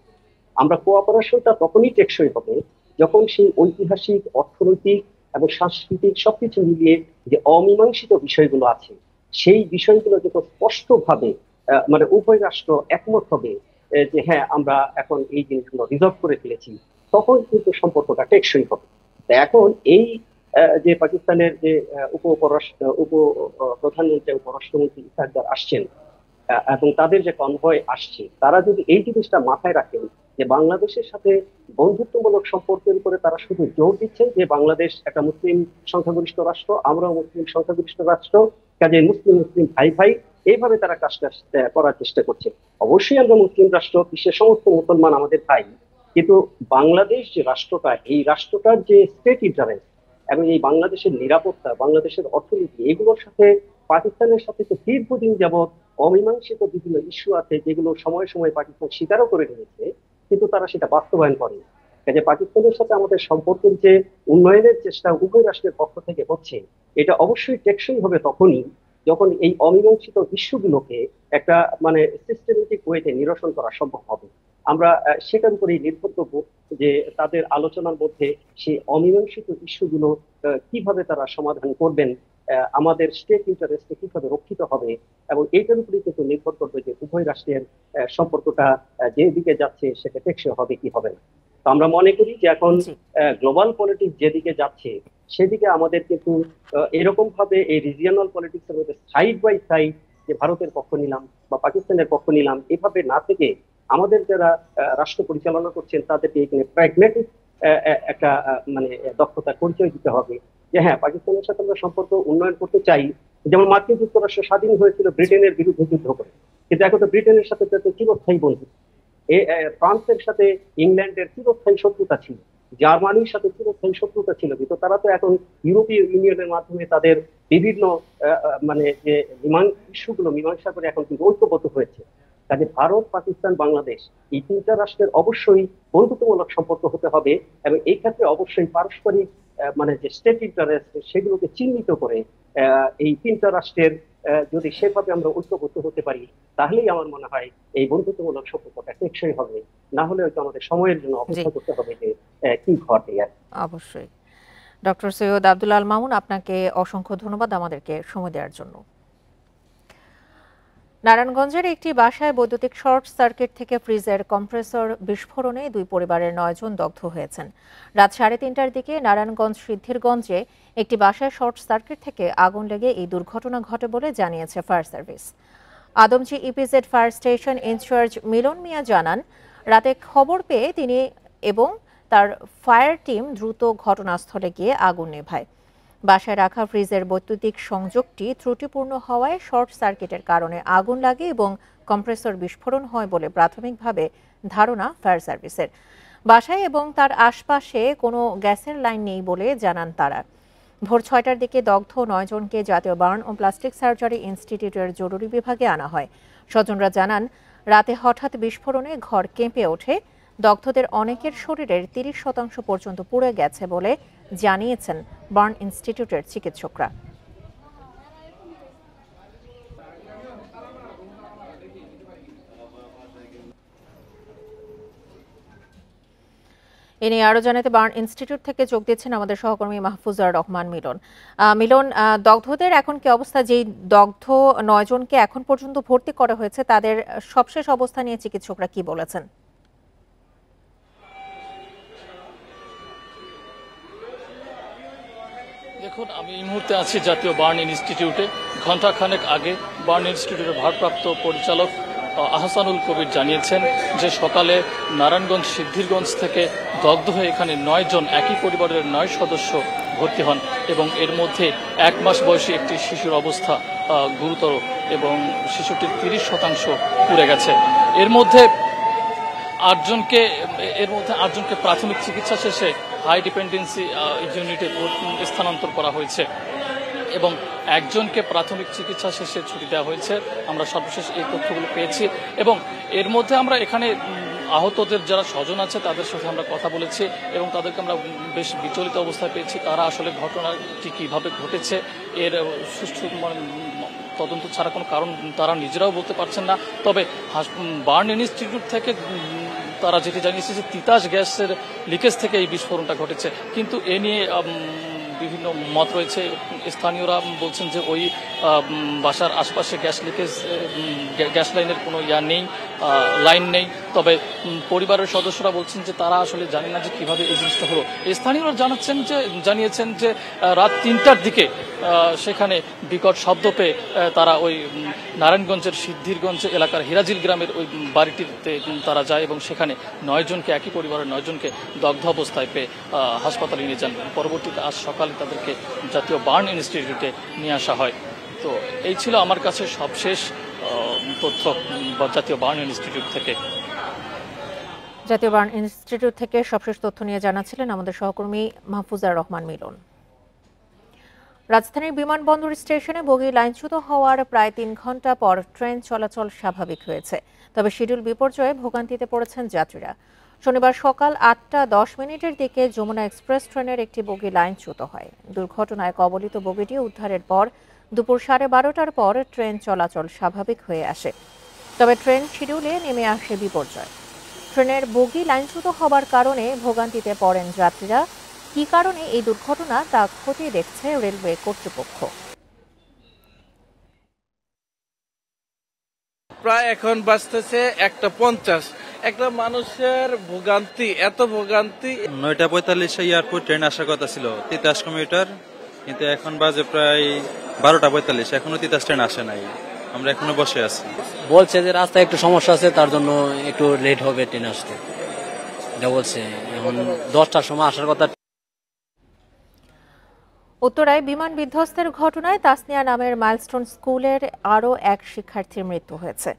আমরা কোঅপারেশনটা তখনই টেকসই হবে যখন সেই ঐতিহাসিক, অর্থনৈতিক এবং সাংস্কৃতিক সবকিছু মিলিয়ে যে অমীমাংসিত বিষয়গুলো আছে, সেই বিষয়গুলো যখন স্পষ্টভাবে মানে উভয় রাষ্ট্র একমত হবে যে হ্যাঁ আমরা এখন এই জিনিসগুলো রিজলভ করে ফেলেছি, তখন কিন্তু সম্পর্কটা টেকসই হবে। এখন এই যে পাকিস্তানের যে প্রধানমন্ত্রী এবং পররাষ্ট্রমন্ত্রী ইসহাকদার আসছেন এবং তাদের যে কনভয় আসছে, তারা যদি এই জিনিসটা মাথায় রাখেন যে বাংলাদেশের সাথে বন্ধুত্বমূলক সম্পর্কের উপরে তারা শুধু জোর দিচ্ছেন যে বাংলাদেশ একটা মুসলিম সংখ্যাগরিষ্ঠ রাষ্ট্র, আমরাও মুসলিম সংখ্যাগরিষ্ঠ রাষ্ট্র, কাজে মুসলিম মুসলিম ভাই ভাই, এইভাবে তারা কাজটা করার চেষ্টা করছে। অবশ্যই আমরা মুসলিম রাষ্ট্র, বিশ্বের সমস্ত মুসলমান আমাদের ভাই, কিন্তু বাংলাদেশ যে রাষ্ট্রটা, এই রাষ্ট্রটার যে স্টেট ইন্টারেস্ট এবং এই বাংলাদেশের নিরাপত্তা, বাংলাদেশের অর্থনীতি, এগুলোর সাথে পাকিস্তানের সাথে তো দীর্ঘদিন যাবৎ অমীমাংসিত বিভিন্ন ইস্যু আছে, যেগুলো সময়ে সময়ে পাকিস্তান স্বীকারও করে নিয়েছে, কিন্তু তারা সেটা বাস্তবায়ন করে। কাজে পাকিস্তানের সাথে আমাদের সম্পর্কের যে উন্নয়নের চেষ্টা উভয় রাষ্ট্রের পক্ষ থেকে হচ্ছে, এটা অবশ্যই টেকসই হবে তখনই যখন এই অমীমাংসিত ইস্যুগুলোকে একটা মানে সিস্টেমেটিক ওয়েতে নিরসন করা সম্ভব হবে। আমরা সেটার উপরেই নির্ভর করবো যে তাদের আলোচনার মধ্যে সেই অমীমাংসিত ইস্যুগুলো কিভাবে তারা সমাধান করবেন, আমাদের স্টেট ইন্টারেস্টে কিভাবে রক্ষিত হবে, এবং এইটার উপরেই কিন্তু নির্ভর করবে যে উভয় রাষ্ট্রের সম্পর্কটা যে দিকে যাচ্ছে সেটা টেকসই হবে কি হবে না। তো আমরা মনে করি যে এখন গ্লোবাল পলিটিক্স যেদিকে যাচ্ছে, সেদিকে আমাদের কিন্তু এরকম ভাবে এই রিজিয়নাল পলিটিক্স এর মধ্যে সাইড বাই সাইড যে ভারতের পক্ষ নিলাম বা পাকিস্তানের পক্ষ নিলাম, এভাবে না থেকে আমাদের যারা রাষ্ট্র পরিচালনা করছেন তাদেরকে এখানে প্র্যাগম্যাটিক একটা মানে দক্ষতার পরিচয় দিতে হবে যে হ্যাঁ, পাকিস্তানের সাথে আমরা সম্পর্ক উন্নয়ন করতে চাই। যেমন মার্কিন যুক্তরাষ্ট্র স্বাধীন হয়েছিল ব্রিটেনের বিরুদ্ধে যুদ্ধ করে, কিন্তু এখন তো ব্রিটেনের সাথে তাদের চিরস্থায়ী বন্ধু। ফ্রান্সের সাথে ইংল্যান্ডের চিরস্থায়ী শত্রুতা ছিল, জার্মানির সাথে চিরস্থায়ী শত্রুতা ছিল, কিন্তু তারা তো এখন ইউরোপীয় ইউনিয়নের মাধ্যমে তাদের বিভিন্ন মানে যে ইস্যুগুলো মীমাংসা করে এখন কিন্তু ঐক্যবদ্ধ হয়েছে। কাজে ভারত, পাকিস্তান, বাংলাদেশ এই তিনটা রাষ্ট্রের অবশ্যই বন্ধুত্বমূলক সম্পর্ক হতে হবে, এবং এই ক্ষেত্রে অবশ্যই পারস্পরিক মানে যে স্টেট ইন্টারেস্ট সেগুলোকে চিহ্নিত করে এই তিনটা রাষ্ট্রের যদি সেভাবে আমরা ঐক্যবদ্ধ হতে পারি, তাহলেই আমার মনে হয় এই বন্ধুত্বমূলক সম্পর্কটা টেকসই হবে। না হলে হয়তো আমাদের সময়ের জন্য অপেক্ষা করতে হবে যে কি ঘটে। অবশ্যই। ডক্টর সৈয়দ আব্দুল আল মামুন, আপনাকে অসংখ্য ধন্যবাদ আমাদেরকে সময় দেওয়ার জন্য। নারায়ণগঞ্জের একটি বাসায় বৈদ্যুতিক শর্ট সার্কিট থেকে ফ্রিজের কম্প্রেসর বিস্ফোরণে 2 পরিবারের 9 জন দগ্ধ হয়েছেন। রাত 3:30টার দিকে নারায়ণগঞ্জ সিদ্ধিরগঞ্জে একটি বাসায় শর্ট সার্কিট থেকে আগুন লেগে এই দুর্ঘটনা ঘটে বলে জানিয়েছে fire service. Adamjee EPZ fire station incharge Milon Mia জানান, রাতে খবর পেয়ে তিনি এবং তার ফায়ার টিম দ্রুত ঘটনাস্থলে গিয়ে আগুন নেভায়। বাসায় রাখা ফ্রিজের বৈদ্যুতিক সংযোগটি ত্রুটিপূর্ণ হওয়ায় শর্ট সার্কিটের কারণে আগুন লাগে এবং কম্প্রেসর বিস্ফোরণ হয় বলে প্রাথমিকভাবে ধারণা ফায়ার সার্ভিসের। বাসায় এবং তার আশপাশে কোনো গ্যাসের লাইন নেই বলে জানান তারা। ভোর 6টার দিকে দগ্ধ 9 জনকে জাতীয় বার্ন ও প্লাস্টিক সার্জারি ইনস্টিটিউটের জরুরি বিভাগে আনা হয়। স্বজনরা জানান, রাতে হঠাৎ বিস্ফোরণে ঘর কেঁপে ওঠে। দগ্ধদের অনেকের শরীরের 30% পর্যন্ত পুড়ে গেছে বলে জানিয়েছেন বার্ন ইনস্টিটিউটের চিকিৎসকরা। এ নিয়ে আরো জানাতে বার্ন ইনস্টিটিউট থেকে যোগ দিচ্ছেন আমাদের সহকর্মী মাহফুজার রহমান মিলন। মিলন, দগ্ধদের এখন কি অবস্থা? যেই দগ্ধ 9 জনকে এখন পর্যন্ত ভর্তি করা হয়েছে, তাদের সবশেষ অবস্থা নিয়ে চিকিৎসকরা কি বলেছেন? দেখুন, আমি এই মুহূর্তে আছি জাতীয় বার্ন ইনস্টিটিউটে। ঘণ্টাখানেক আগে বার্ন ইনস্টিটিউটের ভারপ্রাপ্ত পরিচালক আহসানুল কবির জানিয়েছেন যে সকালে নারায়ণগঞ্জ সিদ্ধিরগঞ্জ থেকে দগ্ধ হয়ে এখানে 9 জন একই পরিবারের 9 সদস্য ভর্তি হন এবং এর মধ্যে 1 মাস বয়সী একটি শিশুর অবস্থা গুরুতর এবং শিশুটির 30% পুড়ে গেছে। এর মধ্যে আটজনকে প্রাথমিক চিকিৎসা শেষে হাই ডিপেন্ডেন্সি ইউনিটে স্থানান্তর করা হয়েছে এবং একজনকে প্রাথমিক চিকিৎসা শেষে ছুটি দেওয়া হয়েছে। আমরা সর্বশেষ এই তথ্যগুলো পেয়েছি এবং এর মধ্যে আমরা এখানে আহতদের যারা স্বজন আছে তাদের সাথে আমরা কথা বলেছি এবং তাদেরকে আমরা বেশ বিচলিত অবস্থায় পেয়েছি। তারা আসলে ঘটনাটি কিভাবে ঘটেছে এর সুষ্ঠু তদন্ত ছাড়া কোনো কারণ তারা নিজেরাও বলতে পারছেন না। তবে বার্ন ইনস্টিটিউট থেকে তারা যেটি জানিয়েছে যে তিতাস গ্যাসের লিকেজ থেকে এই বিস্ফোরণটা ঘটেছে, কিন্তু এ নিয়ে বিভিন্ন মত রয়েছে। স্থানীয়রা বলছেন যে ওই বাসার আশপাশে গ্যাস লাইনের কোনো লাইন নেই। তবে পরিবারের সদস্যরা বলছেন যে তারা আসলে জানে না যে কিভাবে এই জিনিসটা হলো। স্থানীয়রা জানিয়েছেন যে রাত 3টার দিকে সেখানে বিকট শব্দ পেয়ে তারা ওই নারায়ণগঞ্জের সিদ্ধিরগঞ্জ এলাকার হিরাজিল গ্রামের ওই বাড়িটিতে তারা যায় এবং সেখানে 9 জনকে একই পরিবারের 9 জনকে দগ্ধ অবস্থায় পেয়ে হাসপাতালে নিয়ে যান। পরবর্তীতে আজ সকালে তাদেরকে জাতীয় বার্ন ইনস্টিটিউটে নিয়ে আসা হয়। তো এই ছিল আমার কাছে সবশেষ তথ্য জাতীয় বার্ন ইনস্টিটিউট থেকে। জাতীয় বার্ন ইনস্টিটিউট থেকে সবশেষ তথ্য নিয়ে জানাচ্ছিলেন আমাদের সহকর্মী মাহফুজার রহমান মিলন। রাজধানীর বিমানবন্দর স্টেশনে বগি লাইনচ্যুত হওয়ার প্রায় 3 ঘন্টা পর ট্রেন চলাচল স্বাভাবিক হয়েছে, তবে শিডিউল বিপর্যয়ে ভোগান্তিতে পড়েছেন যাত্রীরা। শনিবার সকাল 8টা10 দিকে যমুনা এক্সপ্রেস ট্রেনের একটি বগি লাইনচ্যুত হয়। দুর্ঘটনায় কবলিত বগিটি উদ্ধারের পর দুপুর 12:30টার পর ট্রেন চলাচল স্বাভাবিক হয়ে আসে, তবে ট্রেন শিডিউলে নেমে আসে বিপর্যয়। ট্রেনের বগি লাইনচ্যুত হবার কারণে ভোগান্তিতে পড়েন যাত্রীরা। কি কারণে এই দুর্ঘটনা তা খতিয়ে দেখছে রেলওয়ে কর্তৃপক্ষ। প্রায় এখন বাজতেছে 1:50। একটা মানুষের ভোগান্তি, এত ভোগান্তি। 9:45 এয়ারপোর্ট ট্রেন আসার কথা ছিল তিতাস কমিউটার, কিন্তু এখন বাজে প্রায় 12:45, এখনো তিতাস ট্রেন আসে নাই। আমরা এখনো বসে আছি। বলছে যে রাস্তায় একটু সমস্যা আছে, তার জন্য একটু লেট হবে ট্রেন আসতে, এটা বলছে। এখন 10টার সময় আসার কথা। উত্তরায় বিমান বিধ্বস্তের ঘটনায় তাসনিয়া নামের মাইলস্টোন স্কুলের আরও এক শিক্ষার্থীর মৃত্যু হয়েছে।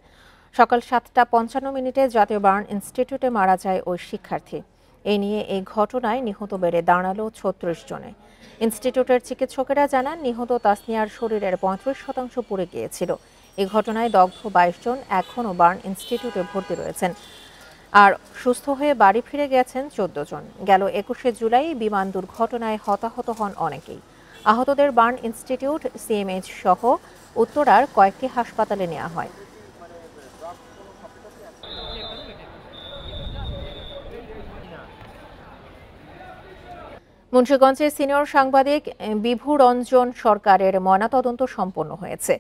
সকাল 7:55 জাতীয় বার্ন ইনস্টিটিউটে মারা যায় ওই শিক্ষার্থী। এই নিয়ে এই ঘটনায় নিহত বেড়ে দাঁড়ালো 36 জনে। ইনস্টিটিউটের চিকিৎসকেরা জানান নিহত তাসনিয়ার শরীরের 35% পুড়ে গিয়েছিল। এই ঘটনায় দগ্ধ 22 জন এখনও বার্ন ইনস্টিটিউটে ভর্তি রয়েছেন, আর সুস্থ হয়ে বাড়ি ফিরে গেছেন 14 জন। গেল 21শে জুলাই বিমান দুর্ঘটনায় হতাহত হন অনেকেই। আহতদের বার্ন ইনস্টিটিউট, সিএমএইচ সহ উত্তরার কয়েকটি হাসপাতালে নেওয়া হয়। মুন্সিগঞ্জে সিনিয়র সাংবাদিক বিভু রঞ্জন সরকারের ময়নাতদন্ত সম্পন্ন হয়েছে।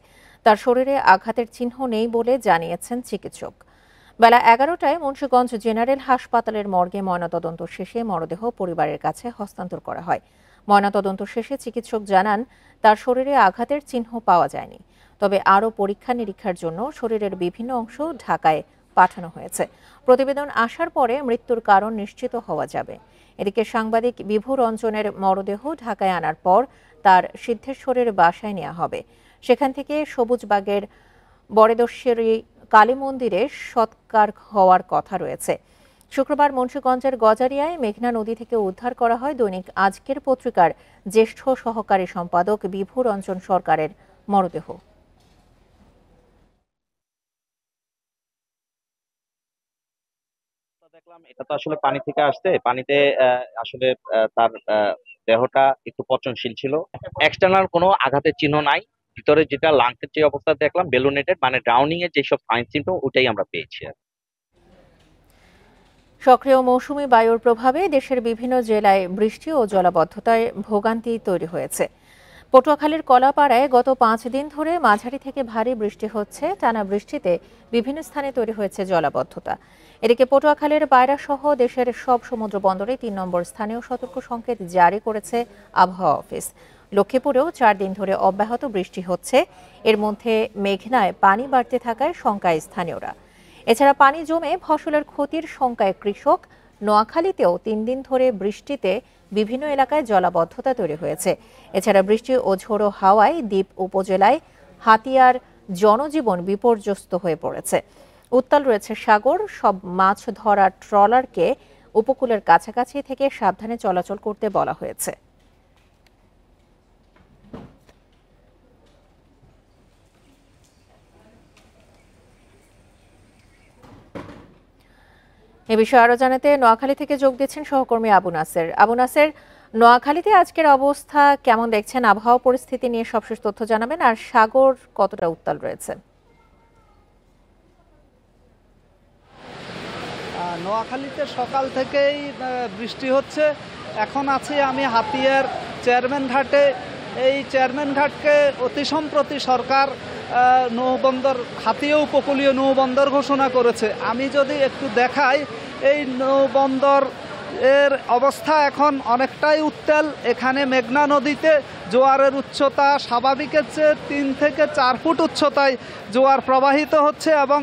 তার শরীরে আঘাতের চিহ্ন নেই বলে জানিয়েছেন চিকিৎসক। বেলা 11টায় মুন্সিগঞ্জ জেনারেল হাসপাতালের মর্গে ময়নাতদন্ত শেষে মরদেহ পরিবারের কাছে হস্তান্তর করা হয়। ময়নাতদন্ত শেষে চিকিৎসক জানান তার শরীরে আঘাতের চিহ্ন পাওয়া যায়নি, তবে আরও পরীক্ষা নিরীক্ষার জন্য শরীরের বিভিন্ন অংশ ঢাকায় পাঠানো হয়েছে। প্রতিবেদন আসার পরে মৃত্যুর কারণ নিশ্চিত হওয়া যাবে। এদিকে সাংবাদিক বিভু রঞ্জনের মরদেহ ঢাকায় আনার পর তার সিদ্ধেশ্বরের বাসায় নেওয়া হবে। সেখান থেকে সবুজবাগের বরেদশ্বরী কালী মন্দিরে সৎকার হওয়ার কথা রয়েছে। শুক্রবার মুন্সিগঞ্জের গজারিয়ায় মেঘনা নদী থেকে উদ্ধার করা হয় দৈনিক আজকের পত্রিকার জ্যেষ্ঠ সহকারী সম্পাদক বিভু রঞ্জন সরকারের মরদেহ। দেখলাম এটা তো আসলে পানি থেকে আসছে, পানিতে আসলে তার দেহটা একটু পচনশীল ছিল। এক্সটার্নাল কোনো আঘাতের চিহ্ন নাই। ভিতরে যেটা লাংসের যে অবস্থা দেখলাম বেলুনেটেড, মানে ড্রাউনিং এর যেসব সাইন সিম্পটম ওটাই আমরা পেয়েছি। সক্রিয় মৌসুমী বায়ুর প্রভাবে দেশের বিভিন্ন জেলায় বৃষ্টি ও জলাবদ্ধতায় ভোগান্তি তৈরি হয়েছে। পটুয়াখালীর কলাপাড়ায় গত 5 দিন ধরে মাঝারি থেকে ভারী বৃষ্টি হচ্ছে। টানা বৃষ্টিতে বিভিন্ন স্থানে তৈরি হয়েছে জলাবদ্ধতা। এদিকে পটুয়াখালীর পায়রা সহ দেশের সব সমুদ্র বন্দরে 3 নম্বর স্থানীয় সতর্ক সংকেত জারি করেছে আবহাওয়া অফিস। লক্ষ্মীপুরেও 4 দিন ধরে অব্যাহত বৃষ্টি হচ্ছে। এর মধ্যে মেঘনায় পানি বাড়তে থাকায় শঙ্কায় স্থানীয়রা। এছাড়া পানি জমে ফসলের ক্ষতির শঙ্কায় কৃষক। নোয়াখালীতেও 3 দিন ধরে বৃষ্টিতে বিভিন্ন এলাকায় জলাবদ্ধতা তৈরি হয়েছে। এছাড়া বৃষ্টি ও ঝোড়ো হাওয়ায় দ্বীপ উপজেলায় হাতিয়ার জনজীবন বিপর্যস্ত হয়ে পড়েছে। উত্তাল রয়েছে সাগর। সব মাছ ধরার ট্রলারকে উপকূলের কাছাকাছি থেকে সাবধানে চলাচল করতে বলা হয়েছে। এ বিষয়ে আরো জানাতে নোয়াখালী থেকে যোগ দিচ্ছেন সহকর্মী আবু নাসের। আবু নাসের, নোয়াখালীতে আজকের অবস্থা কেমন দেখছেন? আবহাওয়া পরিস্থিতি নিয়ে সবশেষ তথ্য জানাবেন। আর সাগর কতটা উত্তাল রয়েছে? নোয়াখালীতে সকাল থেকেই বৃষ্টি হচ্ছে। এখন আছি আমি হাতিয়ার চেয়ারম্যান ঘাটে। এই চেয়ারম্যান ঘাটকে অতি সম্প্রতি সরকার নৌবন্দর, হাতিয়া উপকূলীয় নৌবন্দর ঘোষণা করেছে। আমি যদি একটু দেখাই, এই নৌবন্দর এর অবস্থা এখন অনেকটাই উত্তাল। এখানে মেঘনা নদীতে জোয়ারের উচ্চতা স্বাভাবিকের চেয়ে 3 থেকে 4 ফুট উচ্চতায় জোয়ার প্রবাহিত হচ্ছে এবং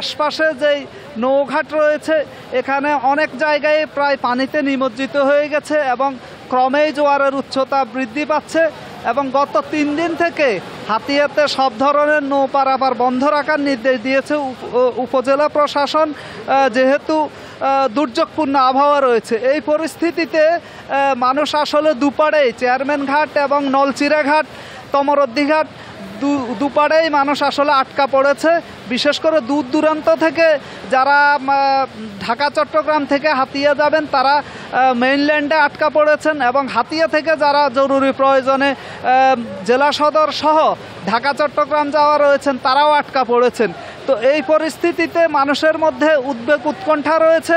আশপাশে যেই নৌঘাট রয়েছে এখানে অনেক জায়গায় প্রায় পানিতে নিমজ্জিত হয়ে গেছে এবং ক্রমেই জোয়ারের উচ্চতা বৃদ্ধি পাচ্ছে। এবং গত 3 দিন থেকে হাতিয়াতে সব ধরনের নৌ পারাপার বন্ধ রাখার নির্দেশ দিয়েছে উপজেলা প্রশাসন, যেহেতু দুর্যোগপূর্ণ আবহাওয়া রয়েছে। এই পরিস্থিতিতে মানুষ আসলে দুপাড়েই চেয়ারম্যান ঘাট এবং নলচিরা ঘাট, তমরদ্দি ঘাট দুপাড়েই মানুষ আসলে আটকা পড়েছে। বিশেষ করে দূর দূরান্ত থেকে যারা ঢাকা চট্টগ্রাম থেকে হাতিয়া যাবেন তারা মেইনল্যান্ডে আটকা পড়েছেন এবং হাতিয়া থেকে যারা জরুরি প্রয়োজনে জেলা সদর সহ ঢাকা চট্টগ্রাম যাওয়া রয়েছেন তারাও আটকা পড়েছেন। তো এই পরিস্থিতিতে মানুষের মধ্যে উদ্বেগ উৎকণ্ঠা রয়েছে।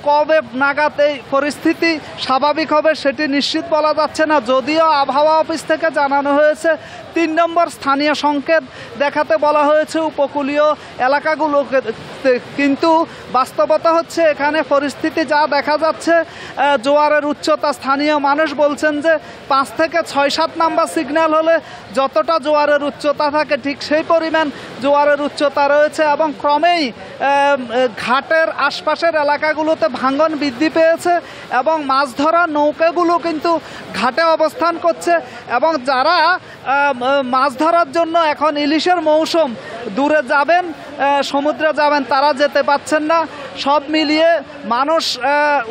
কবে নাগাদ এই পরিস্থিতি স্বাভাবিক হবে সেটি নিশ্চিত বলা যাচ্ছে না। যদিও আবহাওয়া অফিস থেকে জানানো হয়েছে 3 নম্বর স্থানীয় সংকেত দেখাতে বলা হয়েছে উপকূলীয় এলাকাগুলোকে, কিন্তু বাস্তবতা হচ্ছে এখানে পরিস্থিতি যা দেখা যাচ্ছে, জোয়ারের উচ্চতা স্থানীয় মানুষ বলছেন যে 5 থেকে 6-7 নাম্বার সিগন্যাল হলে যতটা জোয়ারের উচ্চতা থাকে ঠিক সেই পরিমাণ জোয়ারের উচ্চতা রয়েছে এবং ক্রমেই ঘাটের আশপাশের এলাকাগুলোতে ভাঙন বৃদ্ধি পেয়েছে এবং মাছ ধরা নৌকাগুলো কিন্তু ঘাটে অবস্থান করছে এবং যারা মাছ ধরার জন্য এখন ইলিশের মৌসুম দূরে যাবেন, সমুদ্রে যাবেন, তারা যেতে পারছেন না। সব মিলিয়ে মানুষ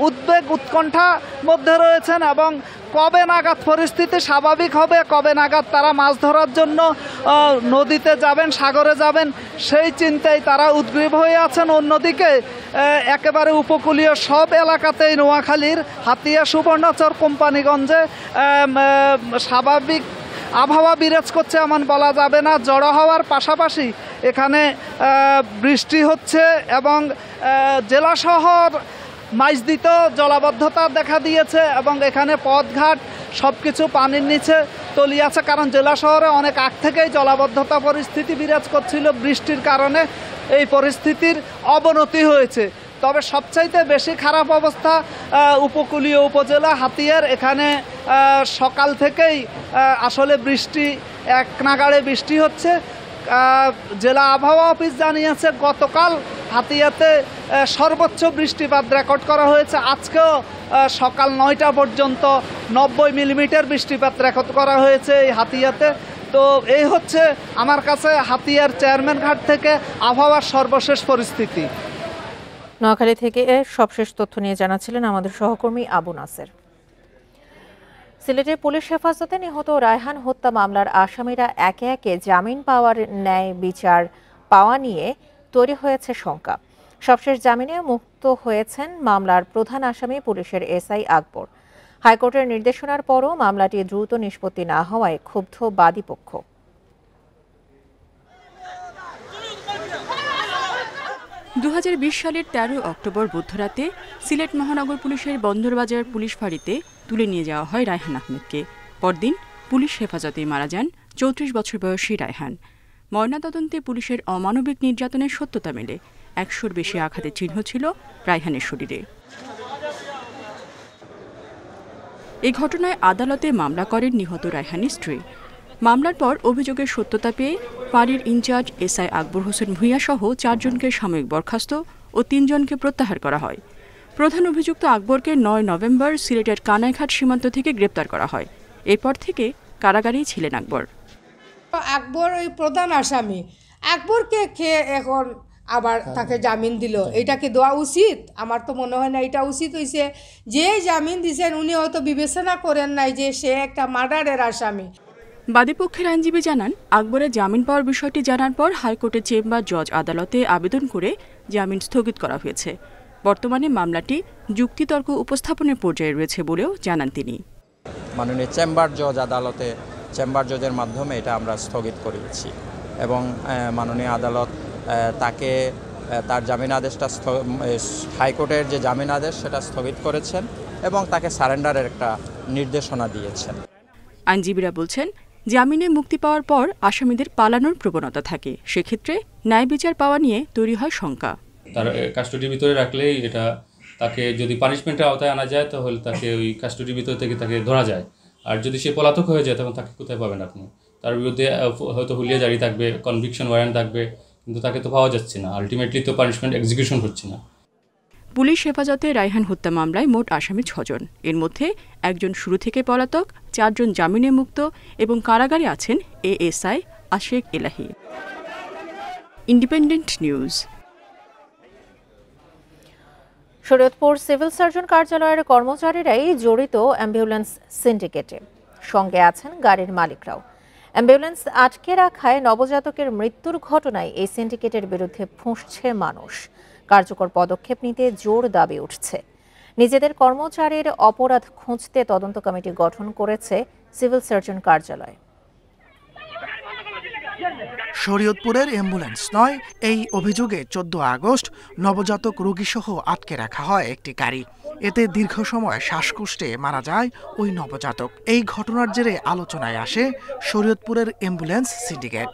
উদ্বেগ উৎকণ্ঠার মধ্যে রয়েছেন এবং কবে নাগাদ পরিস্থিতি স্বাভাবিক হবে, কবে নাগাদ তারা মাছ ধরার জন্য নদীতে যাবেন, সাগরে যাবেন, সেই চিন্তায় তারা উদ্গ্রীব হয়ে আছেন। অন্যদিকে একেবারে উপকূলীয় সব এলাকাতেই নোয়াখালীর হাতিয়া, সুবর্ণচর, কোম্পানিগঞ্জে স্বাভাবিক আবহাওয়া বিরাজ করছে এমন বলা যাবে না। জড়ো হওয়ার পাশাপাশি এখানে বৃষ্টি হচ্ছে এবং জেলা শহর মাইজদিতেও জলাবদ্ধতা দেখা দিয়েছে এবং এখানে পথঘাট সব কিছু পানির নিচে তলিয়ে আছে, কারণ জেলা শহরে অনেক আগ থেকেই জলাবদ্ধতা পরিস্থিতি বিরাজ করছিল। বৃষ্টির কারণে এই পরিস্থিতির অবনতি হয়েছে। তবে সবচাইতে বেশি খারাপ অবস্থা উপকূলীয় উপজেলা হাতিয়ার। এখানে সকাল থেকেই আসলে বৃষ্টি এক নাগাড়ে বৃষ্টি হচ্ছে। জেলা আবহাওয়া অফিস জানিয়েছে গতকাল হাতিয়াতে সর্বোচ্চ বৃষ্টিপাত রেকর্ড করা হয়েছে। আজকেও সকাল 9টা পর্যন্ত 90 মিলিমিটার বৃষ্টিপাত রেকর্ড করা হয়েছে এই হাতিয়াতে। তো এই হচ্ছে আমার কাছে হাতিয়ার চেয়ারম্যান ঘাট থেকে আবহাওয়ার সর্বশেষ পরিস্থিতি। নোয়াখালী থেকে সবশেষ তথ্য নিয়ে জানাচ্ছিলেন আমাদের সহকর্মী আবু নাসের। সিলেটে পুলিশ হেফাজতে নিহত রায়হান হত্যা মামলার আসামিরা একে একে জামিন পাওয়ার ন্যায় বিচার পাওয়া নিয়ে তৈরি হয়েছে শঙ্কা। সবশেষ জামিনে মুক্ত হয়েছেন মামলার প্রধান আসামি পুলিশের এসআই আকবর। হাইকোর্টের নির্দেশনার পরও মামলাটি দ্রুত নিষ্পত্তি না হওয়ায় ক্ষুব্ধ বাদীপক্ষ। 2020 সালের 13 অক্টোবর বুধরাতে সিলেট মহানগর পুলিশের বন্দরবাজার পুলিশ ফাঁড়িতে তুলে নিয়ে যাওয়া হয় রায়হান আহমেদকে। পরদিন পুলিশ হেফাজতে মারা যান 34 বছর বয়সী রায়হান। ময়নাতদন্তে পুলিশের অমানবিক নির্যাতনের সত্যতা মেলে। 100-র বেশি আঘাতের চিহ্ন ছিল রায়হানের শরীরে। এই ঘটনায় আদালতে মামলা করেন নিহত রায়হানের স্ত্রী। মামলার পর অভিযোগের সত্যতা পেয়ে ফাঁড়ির ইনচার্জ এসআই আকবর হোসেন ভূঁইয়া সহ 4 জনকে সাময়িক বরখাস্ত ও 3 জনকে প্রত্যাহার করা হয়। প্রধান অভিযুক্ত আকবরকে 9 নভেম্বর সিলেটের কানাইঘাট সীমান্ত থেকে গ্রেপ্তার করা হয়। এরপর থেকে কারাগারেই ছিলেন আকবর। আকবর ওই প্রধান আসামি, আকবরকে খেয়ে এখন আবার তাকে জামিন দিল, এটা কি দেওয়া উচিত? আমার তো মনে হয় না এটা উচিত হয়েছে। যে জামিন দিয়েছেন উনি হয়তো বিবেচনা করেন নাই যে সে একটা মার্ডারের আসামি। বাদীপক্ষের আইনজীবী জানান, আকবরের জামিন পাওয়ার বিষয়টি জানার পর হাইকোর্টের চেম্বার জজ আদালতে আবেদন করে জামিন স্থগিত করা হয়েছে। বর্তমানে মামলাটি যুক্তিতর্ক উপস্থাপনের পর্যায়ে রয়েছে বলেও জানান তিনি। মাননীয় চেম্বার জজ আদালতে চেম্বার জজের মাধ্যমে এটা আমরা স্থগিত করেছি এবং মাননীয় আদালত তাকে তার জামিন আদেশটা হাইকোর্টের যে জামিন আদেশ সেটা স্থগিত করেছেন এবং তাকে সারেন্ডারের একটা নির্দেশনা দিয়েছেন। আইনজীবীরা বলছেন, জামিনে মুক্তি পাওয়ার পর আসামিদের পালানোর প্রবণতা থাকে, সেক্ষেত্রে ন্যায় বিচার পাওয়া নিয়ে তৈরি হয় শঙ্কা। তার কাস্টডির ভিতরে রাখলেই এটা তাকে যদি পানিশমেন্টের আওতায় আনা যায় তাহলে তাকে ওই কাস্টডির ভিতর থেকে তাকে ধরা যায়। আর যদি সে পলাতক হয়ে যায় তখন তাকে কোথায় পাবেন আপনি? তার বিরুদ্ধে হয়তো হুলিয়া জারি থাকবে, কনভিকশন ওয়ারেন্ট থাকবে, কিন্তু তাকে তো পাওয়া যাচ্ছে না। আলটিমেটলি তো পানিশমেন্ট এক্সিকিউশন হচ্ছে না। পুলিশ হেফাজতে রায়হান হত্যা মামলায় মোট আসামি 6 জন। এর মধ্যে একজন শুরু থেকে পলাতক, 4 জন জামিনে মুক্ত এবং কারাগারে আছেন ASI Ashek Elahi. Independent News. Shariatpur civil surgeon কার্যালয়ের কর্মচারীরাই জড়িত অ্যাম্বুলেন্স সিন্ডিকেটে, সঙ্গে আছেন গাড়ির মালিকরাও। অ্যাম্বুলেন্স আটকে রাখায় নবজাতকের মৃত্যুর ঘটনায় এই সিন্ডিকেটের বিরুদ্ধে ফুঁসছে মানুষ। কার্যকর পদক্ষেপ নিতে জোর দাবি উঠছে। নিজেদের কর্মচারীর অপরাধ খুঁজতে তদন্ত কমিটি গঠন করেছে সিভিল সার্জন কার্যালয়। শরীয়তপুরের অ্যাম্বুলেন্স নয়, এই অভিযোগে 14 আগস্ট নবজাতক রোগীসহ আটকে রাখা হয় একটি গাড়ি। এতে দীর্ঘ সময় শ্বাসকষ্টে মারা যায় ওই নবজাতক। এই ঘটনার জেরে আলোচনায় আসে শরীয়তপুরের অ্যাম্বুলেন্স সিন্ডিকেট।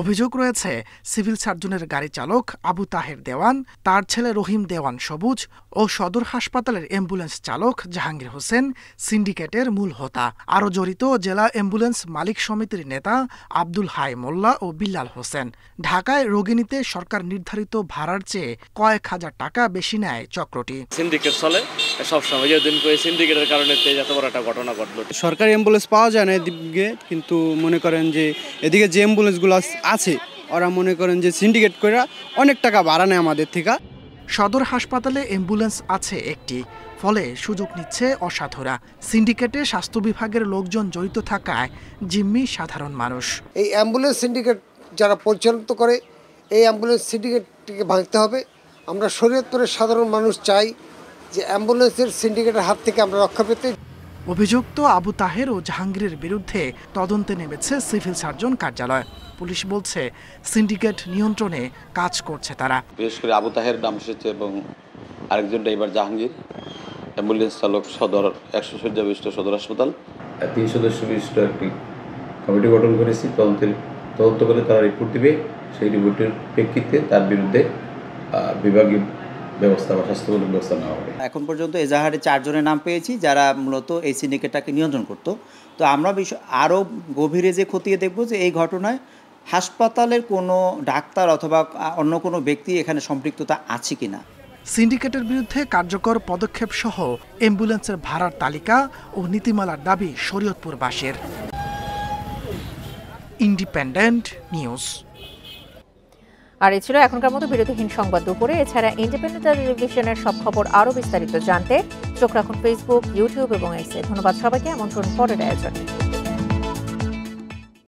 অভিযোগ রয়েছে সিভিল সার্জনের গাড়ি চালক আবু তাহের দেওয়ান, তার ছেলে রহিম দেওয়ান সবুজ ও সদর হাসপাতালের অ্যাম্বুলেন্স চালক জাহাঙ্গীর হোসেন সিন্ডিকেটের মূল হোতা। আরও জড়িত জেলা অ্যাম্বুলেন্স মালিক সমিতির নেতা আব্দুল হাই মোল্লা ও বিল্লাল হোসেন। ঢাকায় রোগী নিতে সরকার নির্ধারিত ভাড়ার চেয়ে কয়েক হাজার টাকা বেশি নেয় চক্রটি। সিন্ডিকেট চলে সবসময়, যেদিন সিন্ডিকেটের কারণে এত বড় একটা ঘটনা ঘটলো। সরকারি অ্যাম্বুলেন্স পাওয়া যায় না এদিকে, কিন্তু মনে করেন যে এদিকে যে অ্যাম্বুলেন্সগুলো আছে ওরা মনে করেন যে সিন্ডিকেট করে অনেক টাকা ভাড়া নেয় আমাদের থেকে। সদর হাসপাতালে অ্যাম্বুলেন্স আছে একটি, ফলে সুযোগ নিচ্ছে অসাধুরা। সিন্ডিকেটে স্বাস্থ্য বিভাগের লোকজন জড়িত থাকায় জিম্মি সাধারণ মানুষ। এই অ্যাম্বুলেন্স সিন্ডিকেট যারা পরিচালিত করে, এই অ্যাম্বুলেন্স সিন্ডিকেটটিকে ভাঙতে হবে। আমরা শরীয়তপুরের সাধারণ মানুষ চাই যে অ্যাম্বুলেন্সের সিন্ডিকেটের হাত থেকে আমরা রক্ষা পেতে। অভিযুক্ত আবু তাহের ও জাহাঙ্গীরের বিরুদ্ধে তদন্তে নেমেছে সিভিল সার্জন কার্যালয়। পুলিশ বলছে সিন্ডিকেট নিয়ন্ত্রণে কাজ করছে তারা। বিশেষ করে আবু তাহের নাম এসেছে এবং আরেকজন ড্রাইভার জাহাঙ্গীর, অ্যাম্বুলেন্স চালক সদর 100 শয্যা বিশিষ্ট সদর হাসপাতাল। 3 সদস্য বিশিষ্ট একটি কমিটি গঠন করেছি। তদন্ত করে তারা রিপোর্ট দিবে। সেই রিপোর্টের প্রেক্ষিতে তার বিরুদ্ধে বিভাগীয় ব্যবস্থা বা স্বাস্থ্যমূলক ব্যবস্থা নেওয়া হবে। এখন পর্যন্ত এজাহারে 4 জনের নাম পেয়েছি যারা মূলত এই সিন্ডিকেটটাকে নিয়ন্ত্রণ করত। তো আমরা আরও গভীরে যে খতিয়ে দেখব যে এই ঘটনায় হাসপাতালের কোনো ডাক্তার অথবা অন্য কোনো ব্যক্তি এখানে সম্পৃক্ততা আছে কিনা। সিন্ডিকেটের বিরুদ্ধে কার্যকর পদক্ষেপ সহ অ্যাম্বুলেন্সের ভাড়ার তালিকা ও নীতিমালার দাবি শরীয়তপুরবাসীর। Independent news. আর এই ছিল এখনকার মতো বিরতিহীন সংবাদ দুপুরে। এছাড়া ইন্ডিপেন্ডেন্ট টেলিভিশনের সব খবর আরও বিস্তারিত জানতে চোখ রাখুন ফেসবুক, ইউটিউব এবং এক্সে। ধন্যবাদ সবাইকে। আমন্ত্রণ পরের আয়োজনে।